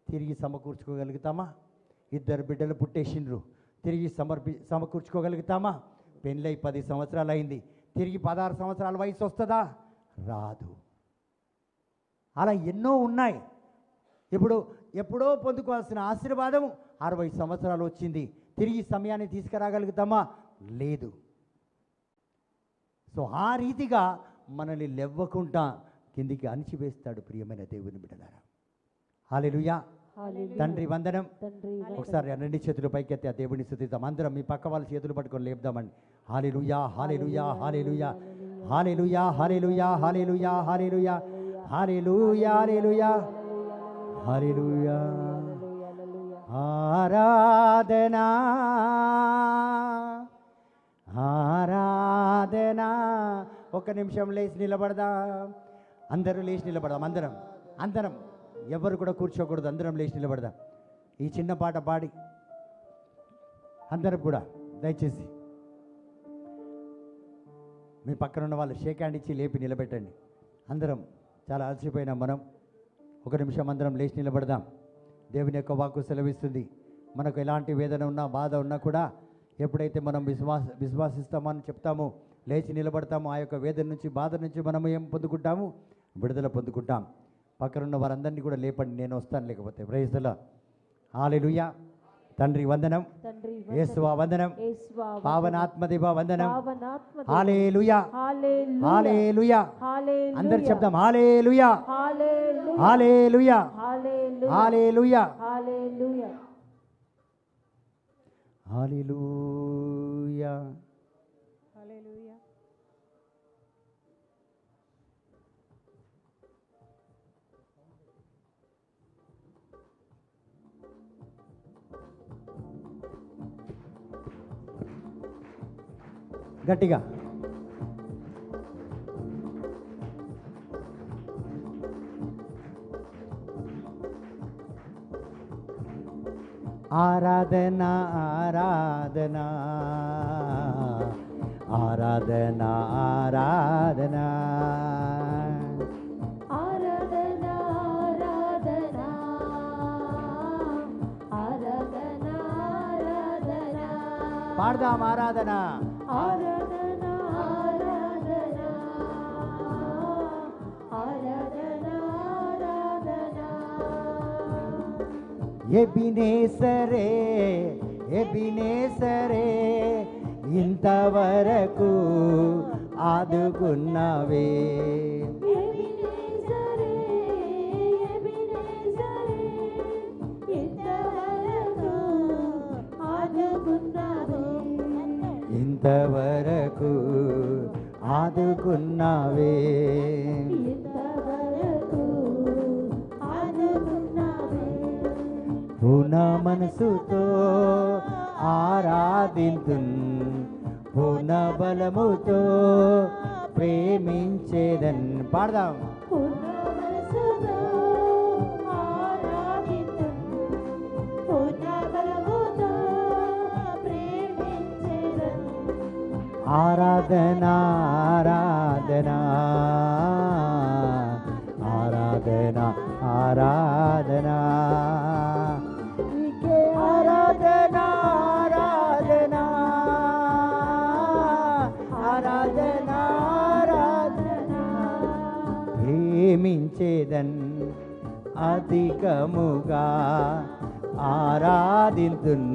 తిరిగి సమకూర్చుకోగలుగుతామా? ఇద్దరు బిడ్డలు పుట్టేసిండ్రు, తిరిగి సమకూర్చుకోగలుగుతామా? పెళ్ళై 10 సంవత్సరాలు అయింది, తిరిగి 16 సంవత్సరాల వయసు వస్తుందా? రాదు. అలా ఎన్నో ఉన్నాయి. ఇప్పుడు ఎప్పుడో పొందుకోవాల్సిన ఆశీర్వాదం 60 సంవత్సరాలు వచ్చింది, తిరిగి సమయాన్ని తీసుకురాగలుగుతామా? లేదు. సో ఆ రీతిగా మనల్ని లెవ్వకుండా కిందికి అణిచివేస్తాడు ప్రియమైన దేవుని బిడ్డలారా. హల్లెలూయా. Hallelujah. తండ్రి వందనం. తండ్రి ఒకసారి రెండు చేతులు పైకెత్తి ఆ దేవుని స్తుతిద్దాం. అందరం మీ పక్క వాళ్ళ చేతులు పట్టుకొని లేపుదామండి. హల్లెలూయా, hallelujah, hallelujah, hallelujah, hallelujah, hallelujah, hallelujah, hallelujah, hallelujah, హల్లెలూయా. ఆరాధనా, ఆరాధనా. ఒక్క నిమిషం లేచి నిలబడదాం. అందరూ లేచి నిలబడదాం. అందరం ఎవరు కూడా కూర్చోకూడదు. అందరం లేచి నిలబడదాం. ఈ చిన్న పాట పాడి అందరం కూడా దయచేసి మీ పక్కన ఉన్న వాళ్ళు షేక్ హ్యాండ్ ఇచ్చి లేపి నిలబెట్టండి. అందరం చాలా అలసిపోయినాం మనం. ఒక నిమిషం అందరం లేచి నిలబడదాం. దేవుని యొక్క వాక్కు సెలవిస్తుంది, మనకు ఎలాంటి వేదన ఉన్నా బాధ ఉన్నా కూడా ఎప్పుడైతే మనం విశ్వాసిస్తామని చెప్తామో, లేచి నిలబడతామో, ఆ యొక్క వేదన నుంచి బాధ నుంచి మనం ఏం పొందుకుంటాము? విడుదల పొందుకుంటాం. పక్కనున్న వారందరినీ కూడా లేపండి, నేను వస్తాను లేకపోతే. Praise the Lord. హల్లెలూయా. తండ్రి వందనం, తండ్రి యేసువా వందనం, యేసువా పావనాత్మదేవ వందనం. పావనాత్మదేవ హల్లెలూయా, హల్లెలూయా, హల్లెలూయా. హల్లెలూయా. అందరు చెప్దాం హల్లెలూయా, hallelujah, hallelujah, hallelujah, hallelujah, hallelujah. Hallelujah. హల్లెలూయా. గట్టిగా ఆరాధనా, ఆరాధనా, ఆరాధనా, ఆరాధనా, ఆరాధనా, ఆరాధనా, ఆరాధనా, ఆరాధనా. పాడదాం ఆరాధన. ఆరాధనా, ఆరాధనా, ఆరాధనా, ఆరాధనా. ఎబినేసరే, ఎబినేసరే, ఇంతవరకు ఆదుకున్నవే. ఎబినేజరే, ఎబినేజరే, ఇంతవరకు ఆదుకున్నావే. ఇంతవరకు ఆదుకున్నావే. ఇంతవరకు ఆదుకున్నావే. పూర్ణ మనసుతో ఆరాధింతున్, పూర్ణ బలముతో ప్రేమించేదన్. పాడదాం. పూర్ణ మనసుతో ఆరాధింతును, పూర్ణ బలముతో ప్రేమించెదను. ఆరాధనా, ఆరాధనా, ఆరాధనా, ఆరాధనా, నీకే ఆరాధనా, ఆరాధనా, ఆరాధనా, ప్రేమించేదన్ అధికముగా ఆరాధింతున్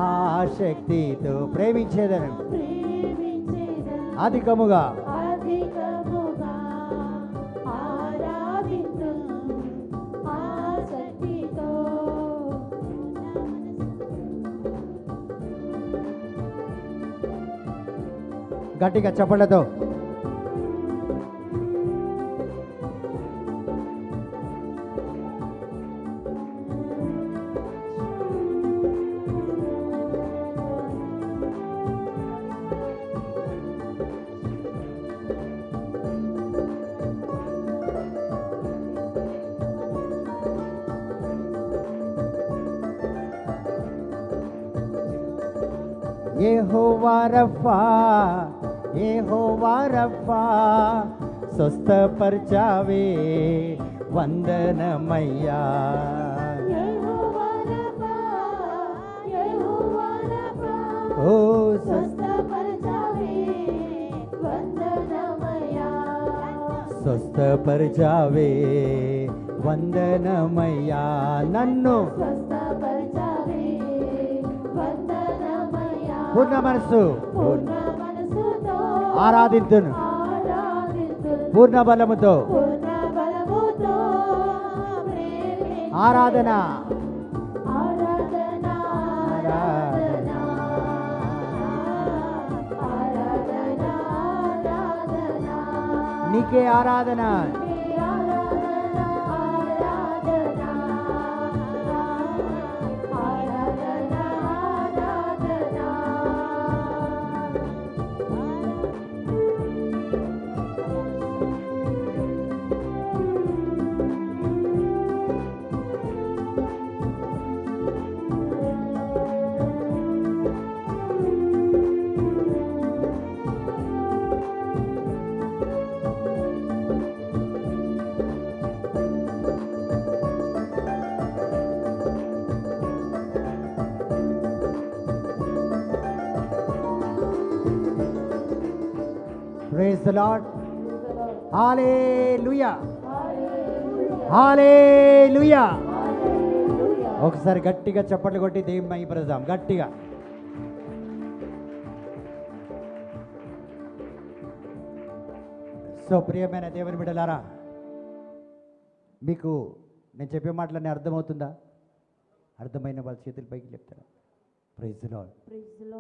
ఆసక్తితో ప్రేమించేదన్ ప్రేమించేదన్ అధికముగా అధికముగా ఆరాధింతున్ ఆసక్తితో గట్టిగా చప్పట్లతో యెహోవా రఫా యెహోవా రఫా స్వస్థపరచావే వందనమయ్యా యెహోవా రఫా యెహోవా రఫా ఓ స్వస్థపరచావే వందనమయ్యా స్వస్థపరచావే వందనమయ్యా నన్ను స్వస్థపరచావే వందనమయ్యా పూర్ణ మనస్సు పూర్ణ మనసుతో ఆరాధింతును ఆరాధింతును పూర్ణ బలముతో పూర్ణ బలముతో ప్రేమించు ఆరాధన ఆరాధన ఆరాధన ఆరాధన ఆరాధన నీకే ఆరాధన ఆరాధన ఆరాధన ఆరాధన ప్రైజ్ ది లార్డ్ హల్లెలూయా హల్లెలూయా ఒకసారి గట్టిగా చప్పట్లు కొట్టి దేవుని మహిమపరదాం గట్టిగా సో ప్రియమైన దేవుని బిడ్డలారా మీకు నేను చెప్పే మాటలన్నీ అర్థమవుతుందా అర్థమైన వాళ్ళ చేతుల పైకి చెప్తారా ప్రైజ్ ది లార్డ్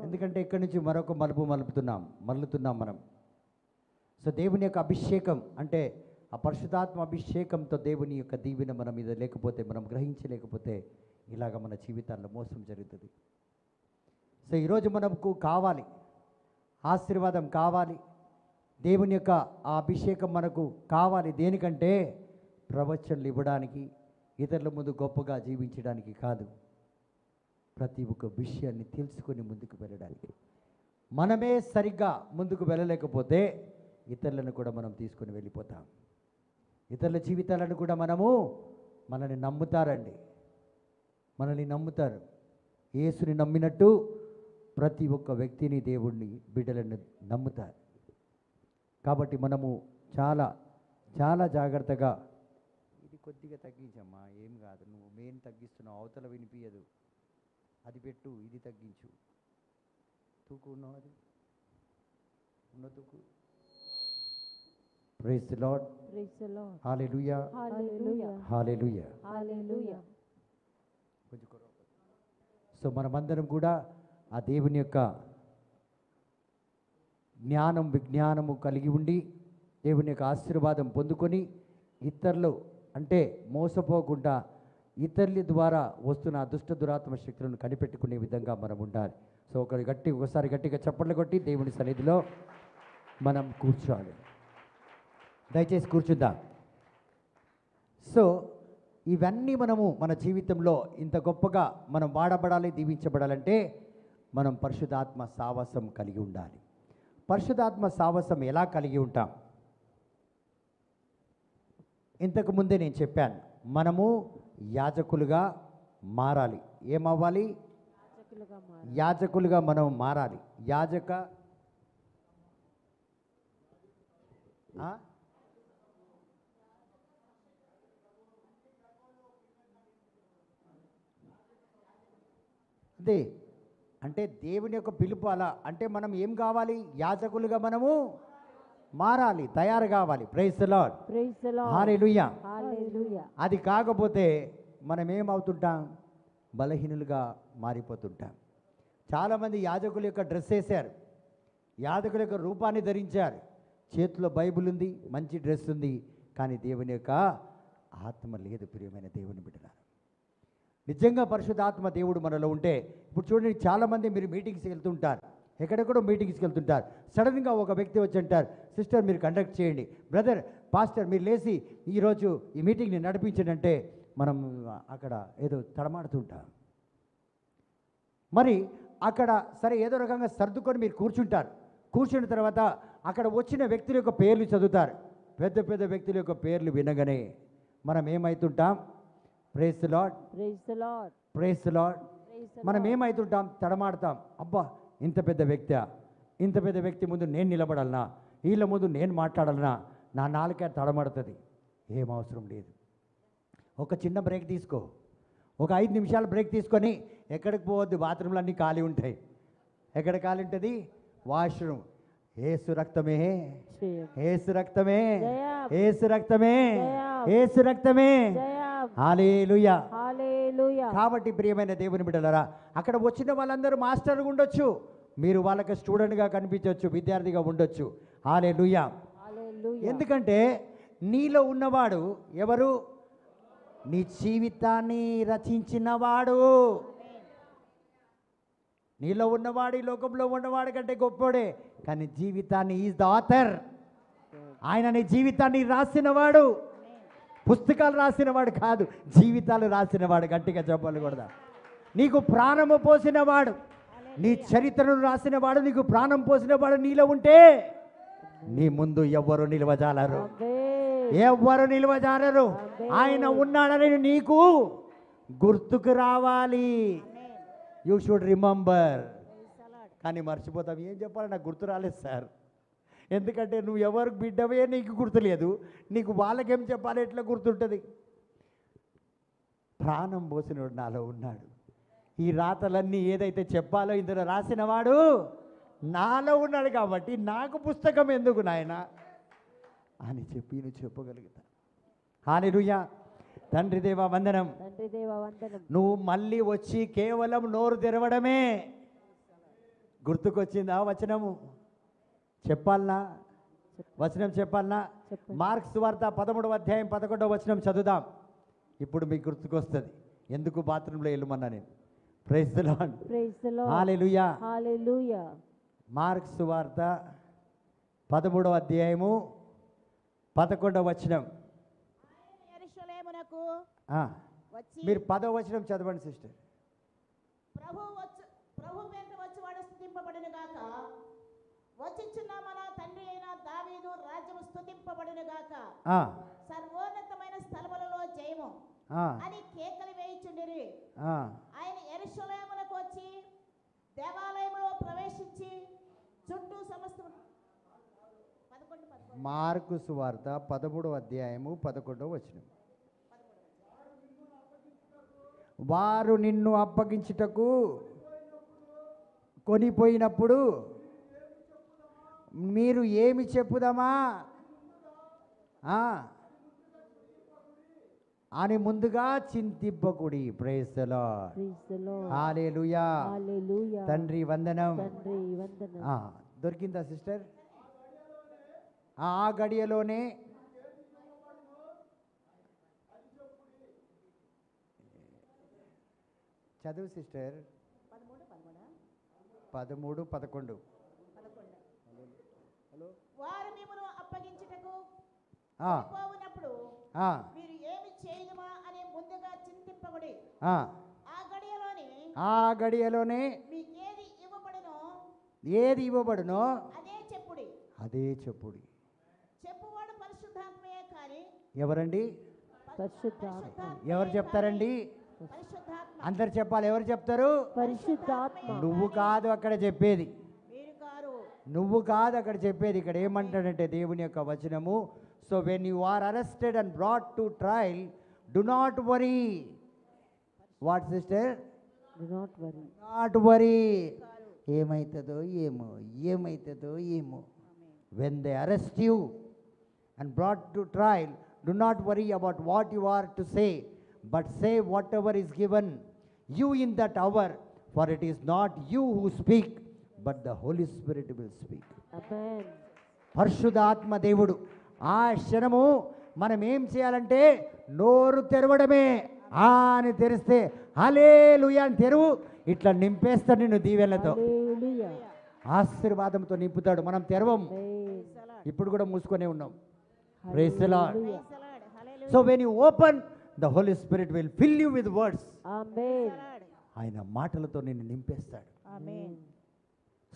ఎందుకంటే ఇక్కడి నుంచి మరొక మలుపుతున్నాం మనం సో దేవుని యొక్క అభిషేకం అంటే ఆ పరిశుద్ధాత్మ అభిషేకంతో దేవుని యొక్క దీవెన మన మీద లేకపోతే మనం గ్రహించలేకపోతే ఇలాగ మన జీవితాల్లో మోసం జరుగుతుంది సో ఈరోజు మనకు కావాలి ఆశీర్వాదం కావాలి దేవుని యొక్క ఆ అభిషేకం మనకు కావాలి దేనికంటే ప్రవచనలు ఇవ్వడానికి ఇతరుల ముందు గొప్పగా జీవించడానికి కాదు ప్రతి ఒక్క విషయాన్ని తెలుసుకొని ముందుకు వెళ్ళడానికి మనమే సరిగ్గా ముందుకు వెళ్ళలేకపోతే ఇతరులను కూడా మనం తీసుకొని వెళ్ళిపోతాం ఇతరుల జీవితాలను కూడా మనల్ని నమ్ముతారు యేసుని నమ్మినట్టు ప్రతి ఒక్క వ్యక్తిని దేవుణ్ణి బిడ్డలను నమ్ముతారు కాబట్టి మనము చాలా చాలా జాగ్రత్తగా ఇది కొద్దిగా తగ్గించమ్మా ఏం కాదు నువ్వు మెయిన్ తగ్గిస్తున్నావు అవతల వినిపించదు అది పెట్టు ఇది తగ్గించు తూకు ఉన్నావు అది ఉన్న తూకు praise the Lord hallelujah hallelujah so మనమందరం కూడా ఆ దేవుని యొక్క విజ్ఞానము కలిగి ఉండి దేవుని యొక్క ఆశీర్వాదం పొందుకొని ఇతరులు అంటే మోసపోకుండా ఇతరుల ద్వారా వస్తున్న దుష్ట దురాత్మ శక్తులను కనిపెట్టుకునే విధంగా మనం ఉండాలి సో ఒకసారి గట్టిగా చప్పట్లు కొట్టి దేవుని సన్నిధిలో మనం కూర్చోవాలి దయచేసి కూర్చుద్దాం సో ఇవన్నీ మన జీవితంలో ఇంత గొప్పగా మనం వాడబడాలి దీవించబడాలంటే మనం పరిశుద్ధాత్మ సావాసం కలిగి ఉండాలి పరిశుద్ధాత్మ సావాసం ఎలా కలిగి ఉంటాం ఇంతకు ముందే నేను చెప్పాను మనము యాజకులుగా మారాలి ఏమవ్వాలి యాజకులుగా మనం మారాలి అదే అంటే దేవుని యొక్క పిలుపు అలా అంటే మనం ఏం కావాలి? యాజకులుగా మనము మారాలి, తయారు కావాలి. Praise the Lord, praise the Lord, hallelujah. Hallelujah. అది కాకపోతే మనం ఏమవుతుంటాం? బలహీనులుగా మారిపోతుంటాం. చాలామంది యాజకుల యొక్క డ్రెస్ వేశారు, యాజకుల యొక్క రూపాన్ని ధరించారు, చేతిలో బైబిల్ ఉంది, మంచి డ్రెస్ ఉంది, కానీ దేవుని యొక్క ఆత్మ లేదు. ప్రియమైన దేవుని బిడ్డలారా, నిజంగా పరిశుద్ధాత్మ దేవుడు మనలో ఉంటే, ఇప్పుడు చూడండి, చాలామంది మీరు మీటింగ్స్కి వెళ్తుంటారు, ఎక్కడెక్కడో మీటింగ్స్కి వెళ్తుంటారు. సడన్గా ఒక వ్యక్తి వచ్చి అంటారు, సిస్టర్ మీరు కండక్ట్ చేయండి, బ్రదర్ పాస్టర్ మీరు లేచి ఈరోజు ఈ మీటింగ్ని నడిపించండి అంటే మనం అక్కడ ఏదో తడమాడుతుంటాం. మరి అక్కడ సరే ఏదో రకంగా సర్దుకొని మీరు కూర్చుంటారు. కూర్చున్న తర్వాత అక్కడ వచ్చిన వ్యక్తుల యొక్క పేర్లు చదువుతారు. పెద్ద పెద్ద వ్యక్తుల యొక్క పేర్లు వినగానే మనం ఏమవుతుంటాం? Praise the Lord, praise the Lord, praise the Lord. Praise the మనం లార్డ్. ఏమవుతుంటాం? తడమాడతాం. అబ్బా ఇంత పెద్ద వ్యక్తి, ఇంత పెద్ద వ్యక్తి ముందు నేను నిలబడాలనా, వీళ్ళ ముందు నేను మాట్లాడాలనా, నా నాలుక తడమడుతుంది. ఏం అవసరం లేదు. ఒక చిన్న బ్రేక్ తీసుకో, ఒక 5 నిమిషాలు బ్రేక్ తీసుకొని ఎక్కడికి పోవద్దు, బాత్రూంలు అన్నీ ఖాళీ ఉంటాయి. ఎక్కడ ఖాళీ ఉంటుంది? వాష్రూమ్. ఏసు రక్తమే, జయం, ఏసు రక్తమే, జయం, ఏసు రక్తమే, జయం, ఏసు రక్తమే. జయం, హల్లెలూయా. హల్లెలూయా. కాబట్టి ప్రియమైన దేవుని బిడ్డలారా, అక్కడ వచ్చిన వాళ్ళందరూ మాస్టర్గా ఉండొచ్చు, మీరు వాళ్ళకి స్టూడెంట్గా కనిపించవచ్చు, విద్యార్థిగా ఉండొచ్చు. హల్లెలూయా. హల్లెలూయా. ఎందుకంటే నీలో ఉన్నవాడు ఎవరు? నీ జీవితాన్ని రచించినవాడు. నీలో ఉన్నవాడు ఈ లోకంలో ఉన్నవాడు కంటే గొప్పోడే, కానీ జీవితాన్ని ఈజ్ ద ఆథర్. ఆయన నీ జీవితాన్ని రాసినవాడు, పుస్తకాలు రాసినవాడు కాదు, జీవితాలు రాసినవాడు. గట్టిగా చెప్పాలి కూడా. నీకు ప్రాణము పోసినవాడు, నీ చరిత్రను రాసినవాడు, నీకు ప్రాణం పోసినవాడు నీలో ఉంటే నీ ముందు ఎవ్వరు నిలవజాలరు, ఆమేన్. ఎవ్వరు నిలవజాలరు. ఆయన ఉన్నాడని నీకు గుర్తుకు రావాలి. You should remember. కానీ మర్చిపోతాం. ఏం చెప్పాలి? నాకు గుర్తు రాలేదు సార్. ఎందుకంటే నువ్వు ఎవరికి బిడ్డవే నీకు గుర్తులేదు, నీకు వాళ్ళకేం చెప్పాలి, ఎట్లా గుర్తుంటుంది? ప్రాణం పోసినోడు నాలో ఉన్నాడు. ఈ రాతలన్నీ ఏదైతే చెప్పాలో ఇందులో రాసినవాడు నాలో ఉన్నాడు, కాబట్టి నాకు పుస్తకం ఎందుకు నాయనా అని చెప్పి నువ్వు చెప్పగలుగుతా. హల్లెలూయా. తండ్రి దేవా వందనం. తండ్రి దేవా వందనం. నువ్వు మళ్ళీ వచ్చి కేవలం నోరు తెరవడమే. గుర్తుకొచ్చిందా వచనము? చెప్పాలనా? వచనం చెప్పాలనా? చెప్పండి. మార్క్స్ వార్త 13వ అధ్యాయం 11వ వచనం చదువుదాం. ఇప్పుడు మీకు గుర్తుకొస్తుంది ఎందుకు బాత్రూంలో వెళ్ళమన్నా నేను. Praise the Lord, praise the Lord, hallelujah. Hallelujah. Mark's వార్త 13వ అధ్యాయము 11వ వచనం. యెరూషలేమునకు ఆ, వచ్చి మీరు 10వ వచనం చదవండి సిస్టర్. ప్రభు వెంట వచ్చువాడు స్తుతింపబడును గాక, వచ్చిచున్న మన తండ్రి అయిన దావీదు రాజ్యము స్తుతింపబడును గాక, ఆ, సర్వోన్నతమైన స్థలములలో జయము ఆ, అని కేకలు వేయుచుండిరి. ఆ. ఆయన యెరూషలేమునకు వచ్చి దేవాలయములో ప్రవేశించి చుట్టూ సమస్త 11 మార్కు సువార్త 13వ అధ్యాయము 11వ వచనం. వారు నిన్ను అప్పగించుటకు కొనిపోయినప్పుడు మీరు ఏమి చెప్పుదామా అని ముందుగా చింతింపకుడి. Praise the Lord, praise the Lord, hallelujah. Hallelujah. తండ్రి వందనం. తండ్రి వందనం. దొరికిందా సిస్టర్? ఆ గడియలోనే చదువు సిస్టర్. 13, 11. వారు మిమ్మను అప్పగించుటకు ఆ, పోవునప్పుడు ఆ, మీరు ఏమి చేయుదుమా అని ముందుగా చింతింపబడి ఆ. ఆ ఆ గడియలోనే మీకేది ఇవ్వబడునో ఏది ఇవ్వబడునో అదే చెప్పుడి. అదే చెప్పుడి. చెప్పువాడు పరిశుద్ధాత్మయే కానీ ఎవరండి? పరిశుద్ధాత్మ, ఎవరు చెప్తారండి? పరిశుద్ధాత్మ అందరు చెప్పాలి. ఎవరు చెప్తారు? పరిశుద్ధాత్మ. నువ్వు కాదు అక్కడ చెప్పేది, మీరు కారు. నువ్వు కాదు అక్కడ చెప్పేది. ఇక్కడ ఏమంటాడంటే దేవుని యొక్క వచనము, so when you are arrested and brought to trial, do not worry. What sister? Do not worry. Not worry. ఏమవుతుందో ఏమో, ఏమవుతుందో ఏమో. When they arrest you and brought to trial, do not worry about what you are to say, but say whatever is given you in that hour, for it is not you who speak but the Holy Spirit will speak. Amen. పరిశుద్ధాత్మ దేవుడు ఆ క్షణము మనం ఏం చేయాలంటే నోరు తెరవడమే. అని తెరిస్తే హల్లెలూయా అని తెరువు, ఇట్లా నింపేస్తాడు నిన్ను దీవెనలతో, Hallelujah. ఆశీర్వాదంతో నింపుతాడు. మనం తెరవం, Amen. ఇప్పుడు కూడా మూసుకొనే ఉన్నాం. Praise the Lord. Hallelujah. So when you open the Holy Spirit will fill you with words. Amen. ఆయన మాటలతో నిన్ను నింపేస్తాడు. ఆమేన్.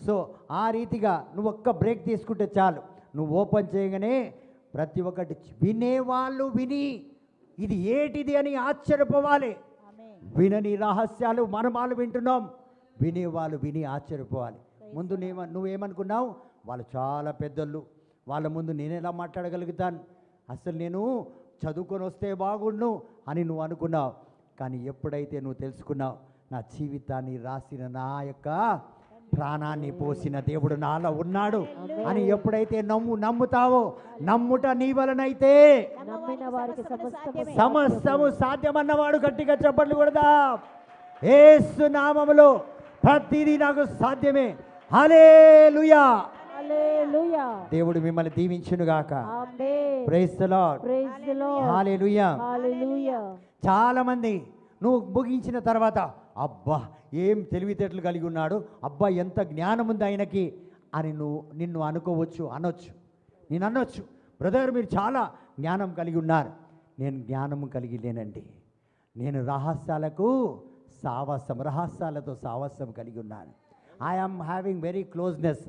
సో ఆ రీతిగా నువ్వు ఒక్క బ్రేక్ తీసుకుంటే చాలు, నువ్వు ఓపెన్ చేయగానే ప్రతి ఒక్కటి వినేవాళ్ళు విని ఇది ఏటిది అని ఆశ్చర్యపోవాలి. ఆమేన్. వినని రహస్యాలు మర్మాలు వింటున్నాం, వినేవాళ్ళు విని ఆశ్చర్యపోవాలి. ముందు నువ్వేమనుకున్నావు, వాళ్ళు చాలా పెద్దోళ్ళు, వాళ్ళ ముందు నేను ఎలా మాట్లాడగలుగుతాను, అసలు నేను చదువుకొని వస్తే బాగుండు అని నువ్వు అనుకున్నావు. కానీ ఎప్పుడైతే నువ్వు తెలుసుకున్నావు, నా జీవితాన్ని రాసిన నా యొక్క ప్రాణాన్ని పోసిన దేవుడు నాలో ఉన్నాడు అని ఎప్పుడైతే నమ్ముతావో, నమ్ముట నీ వలనైతే నమ్మిన వారికి సమస్తము సాధ్యమన్నవాడు గట్టిగా చెప్పట్లు కొడదా. యేసు నామములో ప్రతిదీ నాకు సాధ్యమే. హల్లెలూయా. Hallelujah. దేవుడు మిమ్మల్ని దీవించును గాక. Amen. Praise the Lord. Praise the Lord. Hallelujah. Hallelujah. చాలా మంది నువ్వు ముగించిన తర్వాత అబ్బా ఏం తెలివితేటలు కలిగి ఉన్నాడు, అబ్బా ఎంత జ్ఞానం ఉంది ఆయనకి అని నిన్ను అనుకోవచ్చు, అనొచ్చు. నేను అనొచ్చు, బ్రదర్ మీరు చాలా జ్ఞానం కలిగి ఉన్నారు. నేను జ్ఞానము కలిగి లేనండి, నేను రహస్యాలతో సావాసం కలిగి ఉన్నాను. ఐఎమ్ హ్యావింగ్ వెరీ క్లోజ్నెస్,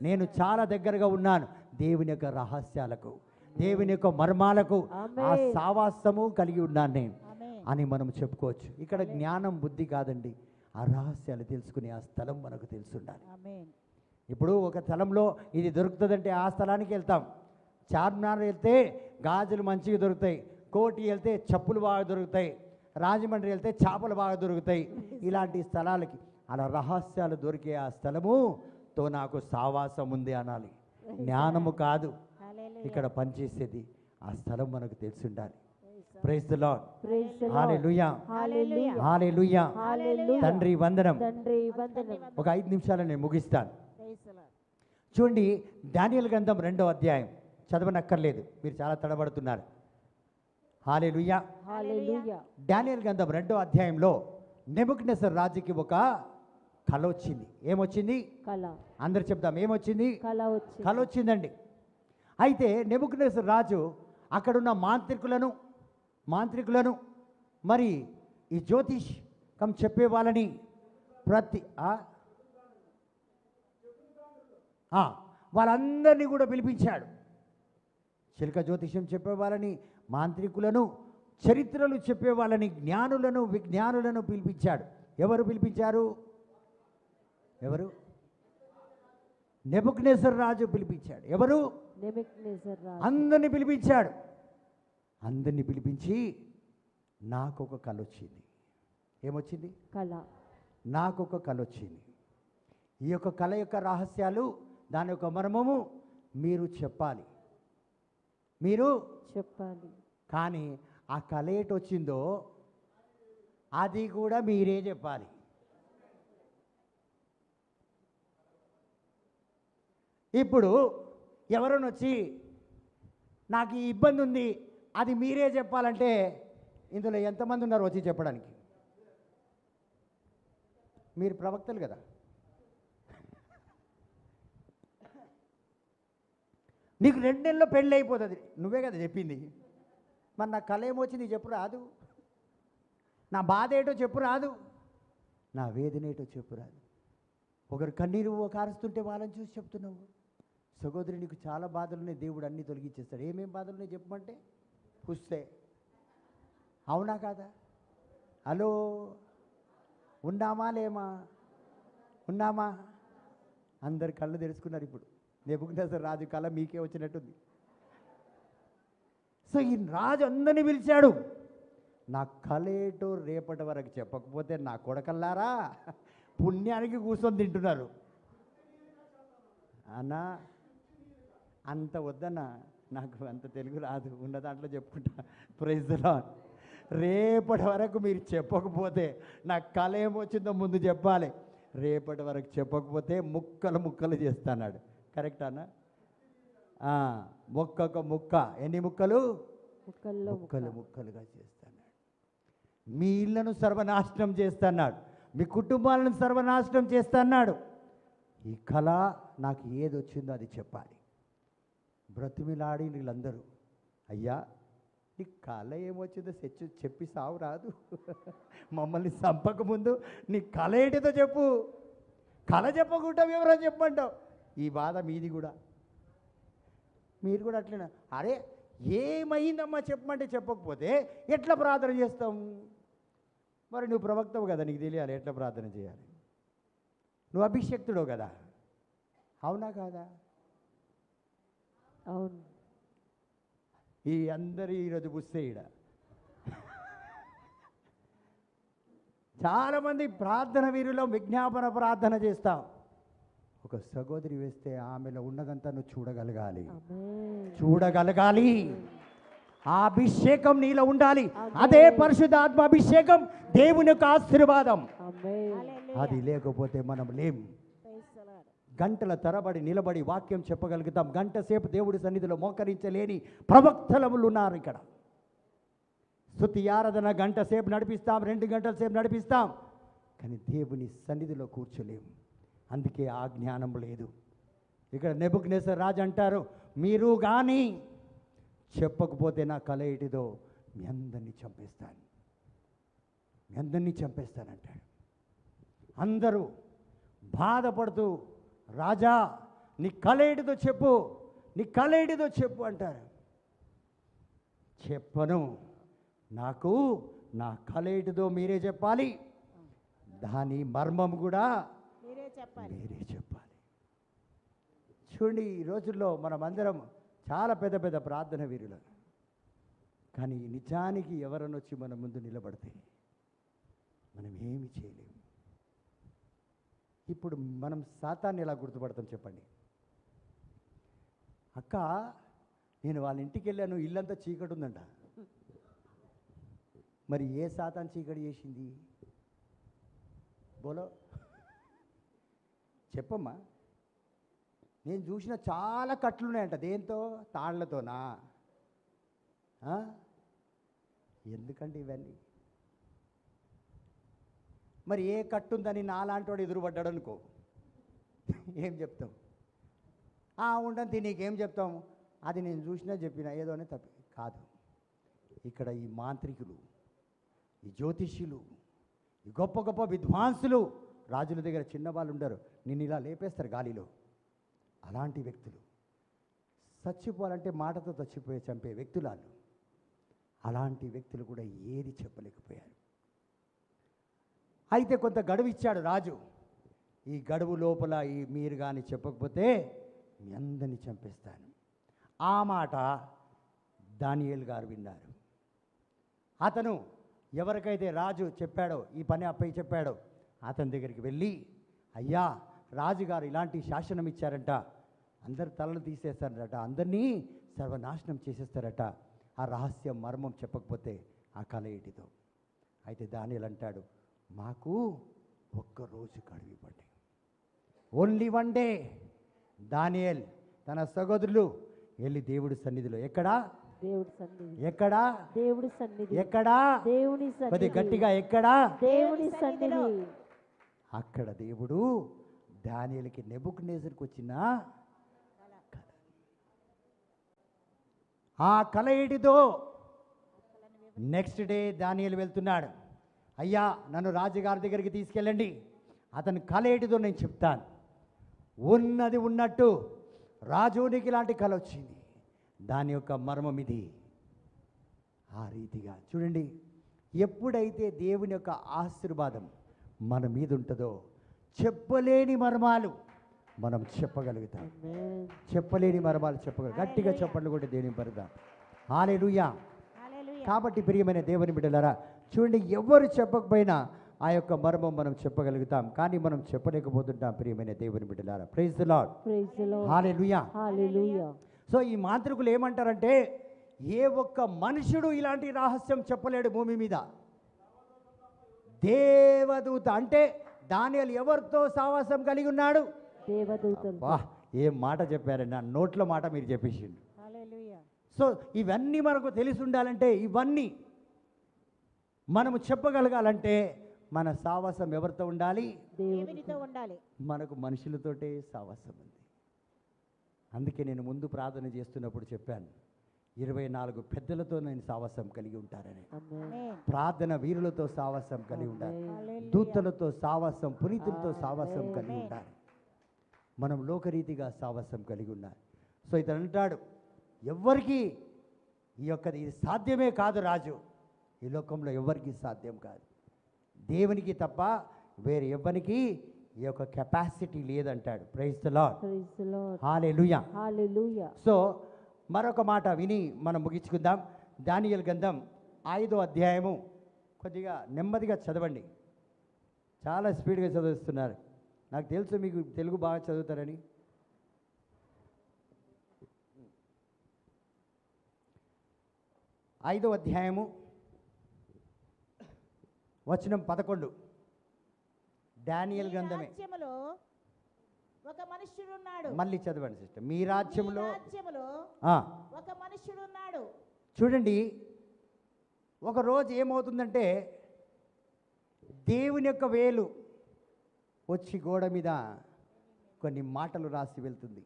నేను చాలా దగ్గరగా ఉన్నాను దేవుని యొక్క రహస్యాలకు, దేవుని యొక్క మర్మాలకు, ఆ సావాసము కలిగి ఉన్నాను నేను అని మనం చెప్పుకోవచ్చు. ఇక్కడ జ్ఞానం బుద్ధి కాదండి, ఆ రహస్యాలు తెలుసుకునే ఆ స్థలం మనకు తెలుసుండాలి. ఆమేన్. ఇప్పుడు ఒక స్థలంలో ఇది దొరుకుతుందంటే ఆ స్థలానికి వెళ్తాం. చార్మినార్ వెళ్తే గాజులు మంచిగా దొరుకుతాయి, కోటి వెళ్తే చెప్పులు బాగా దొరుకుతాయి, రాజమండ్రి వెళ్తే చేపలు బాగా దొరుకుతాయి. ఇలాంటి స్థలాలకి అలా రహస్యాలు దొరికే ఆ స్థలముతో నాకు సావాసం ఉంది అనాలి. జ్ఞానము కాదు ఇక్కడ పనిచేసేది, ఆ స్థలం మనకు తెలిసి ఉండాలి. Praise the Lord. Praise the Lord. Hallelujah. Hallelujah. Hallelujah. Hallelujah. తండ్రి వందనం. తండ్రి వందనం. ఒక 5 నిమిషాలు నేను ముగిస్తాను. Praise the Lord. చూడండి, దానియేలు గ్రంథం 2వ అధ్యాయం చదవనక్కర్లేదు, మీరు చాలా తడబడుతున్నారు. హల్లెలూయా. Hallelujah. దానియేలు గ్రంథం 2వ అధ్యాయంలో నెబుకద్నెజర్ రాజుకి ఒక కల వచ్చింది. ఏమొచ్చింది? కళ. అందరు చెప్దాం, ఏమొచ్చింది? కళ వచ్చింది. కల వచ్చిందండి. అయితే నెబుకద్నెజర్ రాజు అక్కడున్న మాంత్రికులను మరి ఈ జ్యోతిష్కం చెప్పే వాళ్ళని వాళ్ళందరినీ కూడా పిలిపించాడు. చిలక జ్యోతిష్యం చెప్పే వాళ్ళని, మాంత్రికులను, చరిత్రలు చెప్పే వాళ్ళని, విజ్ఞానులను పిలిపించాడు. ఎవరు పిలిపించారు? ఎవరు? నెబుకద్నెజర్ రాజు పిలిపించాడు. ఎవరు? నెబుకద్నెజర్ రాజు. అందరిని పిలిపించాడు. అందరిని పిలిపించి నాకు ఒక కల వచ్చింది. ఏమొచ్చింది? కళ. నాకు ఒక కల వచ్చింది. ఈ యొక్క కళ యొక్క రహస్యాలు, దాని యొక్క మర్మము మీరు చెప్పాలి. కానీ ఆ కళ ఏటొచ్చిందో అది కూడా మీరే చెప్పాలి. ఇప్పుడు ఎవరైనా వచ్చి నాకు ఈ ఇబ్బంది ఉంది అది మీరే చెప్పాలంటే ఇందులో ఎంతమంది ఉన్నారు వచ్చి చెప్పడానికి? మీరు ప్రవక్తలు కదా. నీకు 2 నెలల్లో పెళ్ళి అయిపోతుంది, నువ్వే కదా చెప్పింది. మరి నా కళ ఏమొచ్చింది చెప్పు రాదు, నా బాధ ఏటో చెప్పు రాదు, నా వేదన ఏటో చెప్పు రాదు. ఒకరు కన్నీరు కారుస్తుంటే వాళ్ళని చూసి చెప్తున్నావు. సహోదరి, నీకు చాలా బాధలున్నాయి, దేవుడు అన్నీ తొలగించేస్తాడు. ఏమేం బాధలున్నాయి చెప్పమంటే పుస్తే. అవునా కాదా? హలో, ఉన్నామా లేమా? ఉన్నామా? అందరు కళ్ళు తెరుచుకున్నారు. ఇప్పుడు నెబుకద్నెజర్ రాజు కళ మీకే వచ్చినట్టుంది. సో ఈ రాజు అందరినీ పిలిచాడు. నా కలేటో రేపటి వరకు చెప్పకపోతే నా కొడకల్లారా పుణ్యానికి కూర్చొని తింటున్నారు అన్నా. అంత వద్దన్నా, నాకు అంత తెలుగు రాదు, ఉన్న దాంట్లో చెప్పుకుంటా. Praise the Lord. రేపటి వరకు మీరు చెప్పకపోతే నాకు కళ ఏమొచ్చిందో ముందు చెప్పాలి. రేపటి వరకు చెప్పకపోతే ముక్కలు ముక్కలు చేస్తాడు. కరెక్ట్ అన్న? ఒక్కొక్క ముక్క ఎన్ని ముక్కలు? ముక్కల్లో ముక్కలు ముక్కలుగా చేస్తాడు. మీ ఇళ్లను సర్వనాశనం చేస్తున్నాడు, మీ కుటుంబాలను సర్వనాశనం చేస్తున్నాడు. ఈ కళ నాకు ఏది వచ్చిందో అది చెప్పాలి. బ్రతిమిలాడి వీళ్ళందరూ, అయ్యా నీ కళ ఏమొచ్చిందో చెప్పి సావు రాదు, మమ్మల్ని చంపక ముందు నీ కళ ఏంటిదో చెప్పు, కళ చెప్పకుండా ఎవరో చెప్పంటావు. ఈ బాధ మీది కూడా, మీరు కూడా అట్లనే. అరే ఏమైందమ్మా చెప్పమంటే చెప్పకపోతే ఎట్లా ప్రార్థన చేస్తాం? మరి నువ్వు ప్రవక్తవు కదా, నీకు తెలియాలి ఎట్లా ప్రార్థన చేయాలి. నువ్వు అభిషక్తుడు కదా, అవునా కాదా? అవును. ఈ అందరి ఈరోజు పుస్తే ఈడ చాలామంది ప్రార్థన వీరిలో విజ్ఞాపన ప్రార్థన చేస్తాం. ఒక సహోదరి వేస్తే ఆమెలో ఉన్నదంతా నువ్వు చూడగలగాలి, చూడగలగాలి. ఆ అభిషేకం నీలో ఉండాలి. అదే పరిశుద్ధాత్మ అభిషేకం, దేవుని యొక్క ఆశీర్వాదం. అది లేకపోతే మనం లేం. గంటల తరబడి నిలబడి వాక్యం చెప్పగలుగుతాం, గంట సేపు దేవుడి సన్నిధిలో మోకరించలేని ప్రవక్తలములు ఉన్నారు ఇక్కడ. స్తుతి ఆరాధన గంట సేపు నడిపిస్తాం, 2 గంటల సేపు నడిపిస్తాం, కానీ దేవుని సన్నిధిలో కూర్చోలేము. అందుకే ఆ జ్ఞానం లేదు. ఇక్కడ నెబుకద్నెజర్ రాజు అంటారు, మీరు కానీ చెప్పకపోతే నా కల ఏంటిదో మీ అందరినీ చంపేస్తాను, మీ అందరినీ చంపేస్తానంటాడు. అందరూ బాధపడుతూ, రాజా నీ కల ఏంటిదో చెప్పు, నీ కల ఏంటిదో చెప్పు అంటారు. చెప్పను, నాకు నా కల ఏంటిదో మీరే చెప్పాలి, దాని మర్మం కూడా మీరే చెప్పాలి. చూడండి, ఈ రోజుల్లో మనమందరం చాలా పెద్ద పెద్ద ప్రార్థన వీరులు, కానీ నిజానికి ఎవరన్నా వచ్చి మన ముందు నిలబడితే మనం ఏమి చేయలేము. ఇప్పుడు మనం సాతాన్ని ఎలా గుర్తుపడతాం చెప్పండి? అక్క నేను వాళ్ళ ఇంటికి వెళ్ళాను, ఇల్లంతా చీకటి ఉందంట. మరి ఏ సాతాన్ చీకటి చేసింది? బోలో చెప్పమ్మా. నేను చూసిన చాలా కట్లున్నాయంట. దేంతో? తాళ్లతోనా? ఎందుకండి ఇవన్నీ? మరి ఏ కట్టుందని నాలాంటి వాడు ఎదురుపడ్డాడు అనుకో, ఏం చెప్తాం? ఉండని నీకేం చెప్తాము? అది నేను చూసినా చెప్పినా ఏదో అని తప్పి కాదు. ఇక్కడ ఈ మాంత్రికులు, ఈ జ్యోతిష్యులు, ఈ గొప్ప గొప్ప విద్వాంసులు, రాజుల దగ్గర చిన్న వాళ్ళు ఉండరు, నిన్ను ఇలా లేపేస్తారు గాలిలో. అలాంటి వ్యక్తులు చచ్చిపోవాలంటే మాటతో చంపే వ్యక్తులు. అలాంటి వ్యక్తులు కూడా ఏది చెప్పలేకపోయారు. అయితే కొంత గడువు ఇచ్చాడు రాజు. ఈ గడువు లోపల మీరు కానీ చెప్పకపోతే మీ అందరినీ చంపేస్తాను. ఆ మాట దానియేలు గారు విన్నారు. అతను ఎవరికైతే రాజు చెప్పాడో, ఈ పని అప్పయ్య చెప్పాడో, అతని దగ్గరికి వెళ్ళి, అయ్యా రాజుగారు ఇలాంటి శాసనం ఇచ్చారంట, అందరి తలలు తీసేస్తారట, అందరినీ సర్వనాశనం చేసేస్తారట, ఆ రహస్యం మర్మం చెప్పకపోతే ఆ కల ఏంటిదో. అయితే దానియేలు అంటాడు, మాకు ఒక్కరోజు గడువు ఇవ్వండి, ఓన్లీ 1 డే. దానియేలు తన సహోదరులు వెళ్ళి దేవుడి సన్నిధిలో, ఎక్కడా? దేవుడి సన్నిధి. ఎక్కడా? దేవుడి సన్నిధి. ఎక్కడా? దేవుని సన్నిధి. కొద్ది గట్టిగా, ఎక్కడా? దేవుని సన్నిధి. అక్కడ దేవుడు దానియేలుకి నెబుకద్నెజర్కి వచ్చిన కల, ఆ కల ఏంటిదో నెక్స్ట్ డే దానియేలు వెళ్తున్నాడు. అయ్యా నన్ను రాజుగారి దగ్గరికి తీసుకెళ్ళండి, అతని కల ఏంటిదో నేను చెప్తాను. ఉన్నది ఉన్నట్టు రాజునికి ఇలాంటి కల వచ్చింది, దాని యొక్క మర్మం ఇది. ఆ రీతిగా చూడండి, ఎప్పుడైతే దేవుని యొక్క ఆశీర్వాదం మన మీద ఉంటుందో చెప్పలేని మర్మాలు మనం చెప్పగలుగుతాం. చెప్పలేని మర్మాలు చెప్పగలుగుతాం. గట్టిగా చెప్పండి కూడా దేవుని పరదా. హల్లెలూయా. కాబట్టి ప్రియమైన దేవుని బిడ్డలారా, చూడండి, ఎవరు చెప్పకపోయినా ఆ యొక్క మర్మం మనం చెప్పగలుగుతాం, కానీ మనం చెప్పలేకపోతుంటాం. ప్రియమైన దేవుని బిడ్డలారా, praise the Lord, praise the Lord. Hallelujah. Hallelujah. So ఈ మాంత్రికులు ఏమంటారంటే, ఏ ఒక్క మనుషుడు ఇలాంటి రహస్యం చెప్పలేడు భూమి మీద. దేవదూత అంటే దానియేలు ఎవరితో సావాసం కలిగి ఉన్నాడు? దేవదూతలు. వా, ఏం మాట చెప్పారండి, నా నోట్ల మాట మీరు చెప్పేసిండు. హల్లెలూయా. సో ఇవన్నీ మనకు తెలిసి ఉండాలంటే, ఇవన్నీ మనము చెప్పగలగాలంటే మన సావాసం ఎవరితో ఉండాలి? దేవునితో ఉండాలి. మనకు మనుషులతోటే సావాసం ఉంది. అందుకే నేను ముందు ప్రార్థన చేస్తున్నప్పుడు చెప్పాను, 24 పెద్దలతో నేను సావాసం కలిగి ఉంటారని. ఆమేన్. ఆమేన్. ప్రార్థన వీరులతో సావాసం కలిగి ఉండాలి, ఆమేన్. దూతలతో సావాసం, పునీతులతో సావాసం కలిగి ఉండాలి. మనం లోకరీతిగా సావాసం కలిగి ఉండాలి. సో ఇతను అంటాడు, ఎవ్వరికి ఇది సాధ్యమే కాదు రాజు, ఈ లోకంలో ఎవరికి సాధ్యం కాదు, దేవునికి తప్ప వేరే ఎవ్వరికి ఈ యొక్క కెపాసిటీ లేదంటాడు. Praise the Lord, praise the Lord. Hallelujah. Hallelujah. So మరొక మాట విని మనం ముగించుకుందాం. దానియేలు గ్రంథం 5వ అధ్యాయము, కొద్దిగా నెమ్మదిగా చదవండి, చాలా స్పీడ్గా చదువుతున్నారు. నాకు తెలుసు మీకు తెలుగు బాగా చదువుతారని. 5వ అధ్యాయము వచనం 11. దానియేలు గ్రంథమే. రాజ్యములో ఒక మనుష్యుడున్నాడు. మళ్ళీ చదవండి సిస్టర్. మీ రాజ్యంలో రాజ్యములో ఆ, ఒక మనుష్యుడున్నాడు. చూడండి, ఒకరోజు ఏమవుతుందంటే, దేవుని యొక్క వేలు వచ్చి గోడ మీద కొన్ని మాటలు రాసి వెళ్తుంది.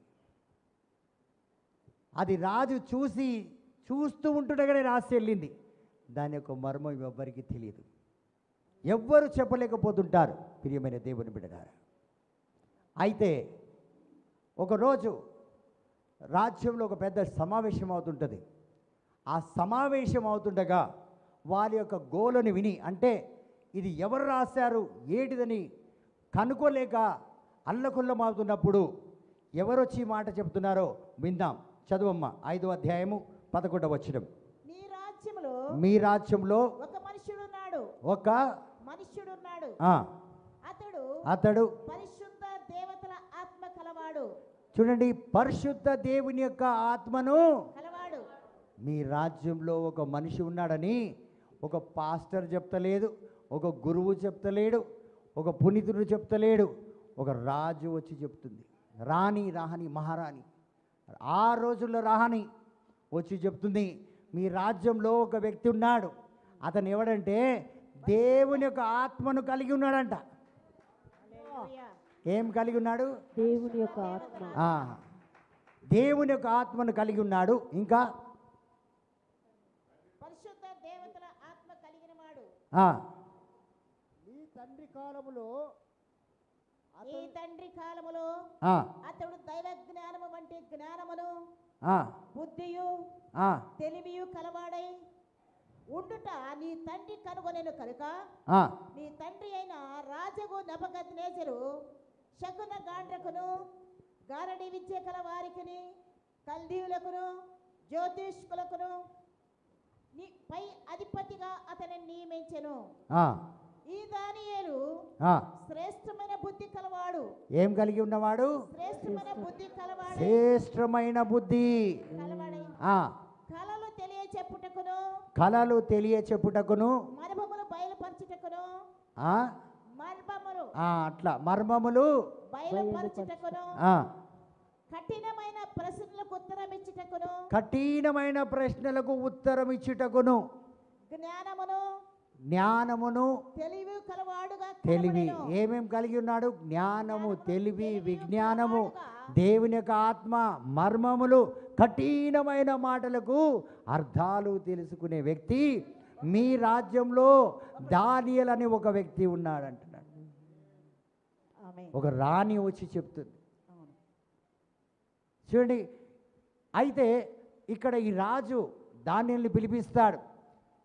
అది రాజు చూస్తూ ఉంటుండగానే రాసి వెళ్ళింది. దాని యొక్క మర్మం ఎవ్వరికీ తెలియదు, ఎవ్వరు చెప్పలేకపోతుంటారు. ప్రియమైన దేవుని బిడ్డలారా, అయితే ఒకరోజు రాజ్యంలో ఒక పెద్ద సమావేశం అవుతుంటుంది. ఆ సమావేశం అవుతుండగా వారి యొక్క గోలను విని, అంటే ఇది ఎవరు రాశారు ఏంటిదని కనుక్కోలేక అల్లకొల్లమవుతున్నప్పుడు ఎవరొచ్చి ఈ మాట చెప్తున్నారో విందాం. చదువమ్మ. 5వ అధ్యాయము 11వ వచనం. మీ రాజ్యంలో ఒక మనుష్యుడున్నాడు. ఒక మనుష్యుడున్నాడు. ఆ, అతడు అతడు పరిశుద్ధ దేవతల ఆత్మ కలవాడు. చూడండి, పరిశుద్ధ దేవుని యొక్క ఆత్మను కలవాడు. మీ రాజ్యంలో ఒక మనిషి ఉన్నాడని ఒక పాస్టర్ చెప్తలేదు, ఒక గురువు చెప్తలేడు, ఒక పునీతుడు చెప్తలేడు, ఒక రాజు వచ్చి చెప్తుంది. రాణి మహారాణి, ఆ రోజుల్లో రాణి వచ్చి చెప్తుంది, మీ రాజ్యంలో ఒక వ్యక్తి ఉన్నాడు. అతను ఎవడంటే దేవుని యొక్క ఆత్మను కలిగి ఉన్నాడంట. హల్లెలూయా. ఏం కలిగి ఉన్నాడు? దేవుని యొక్క ఆత్మ. ఆ, దేవుని యొక్క ఆత్మను కలిగి ఉన్నాడు. ఇంకా పరిశుద్ధ దేవతల ఆత్మ కలిగిన వాడు. ఆ, ఈ తండ్రి కాలములో ఆ, అతడు దైవ జ్ఞానము వంటి జ్ఞానమును ఆ, బుద్ధియు ఆ, తెలివియు కలవాడై ఉండుట నీ తండ్రి కనుగొనెను కనుక ఆ. నీ తండ్రి అయిన రాజగు నెబుకద్నెజరు శకున గాండ్రకును గారడి విద్య కల వారికిని కల్దీయులకును జ్యోతిష్కులకును పై అధిపతిగా అతని నియమించెను. ఆ, ఈ దానియేలు ఆ. శ్రేష్టమైన బుద్ధి కలవాడు. ఏం కలిగి ఉన్నవాడు? శ్రేష్టమైన బుద్ధి కలవాడు. శ్రేష్టమైన బుద్ధి. కలవాడై ఆ, కలలు తెలియచెప్పుటకును కళలు తెలియచెప్పుటకును, మర్మములు బయలుపరచుటకును ఆ, మర్మములు ఆ, అట్లా మర్మములు, బయలుపరచుటకును ఆ, కఠినమైన ప్రశ్నలకు ఉత్తరం ఇచ్చుటకును కఠినమైన ప్రశ్నలకు ఉత్తరం ఇచ్చుటకును, జ్ఞానమును తెలివి కలవాడుగా తెలివి. కనబడెను. ఏమేం కలిగి ఉన్నాడు? జ్ఞానము, తెలివి, విజ్ఞానము, దేవుని యొక్క ఆత్మ, మర్మములు, కఠినమైన మాటలకు అర్థాలు తెలుసుకునే వ్యక్తి మీ రాజ్యంలో దానియేలు అని ఒక వ్యక్తి ఉన్నాడు అంటున్నాడు. ఆమేన్. ఒక రాణి వచ్చి చెప్తుంది. అవును. చూడండి, అయితే ఇక్కడ ఈ రాజు దానియేలుని పిలిపిస్తాడు.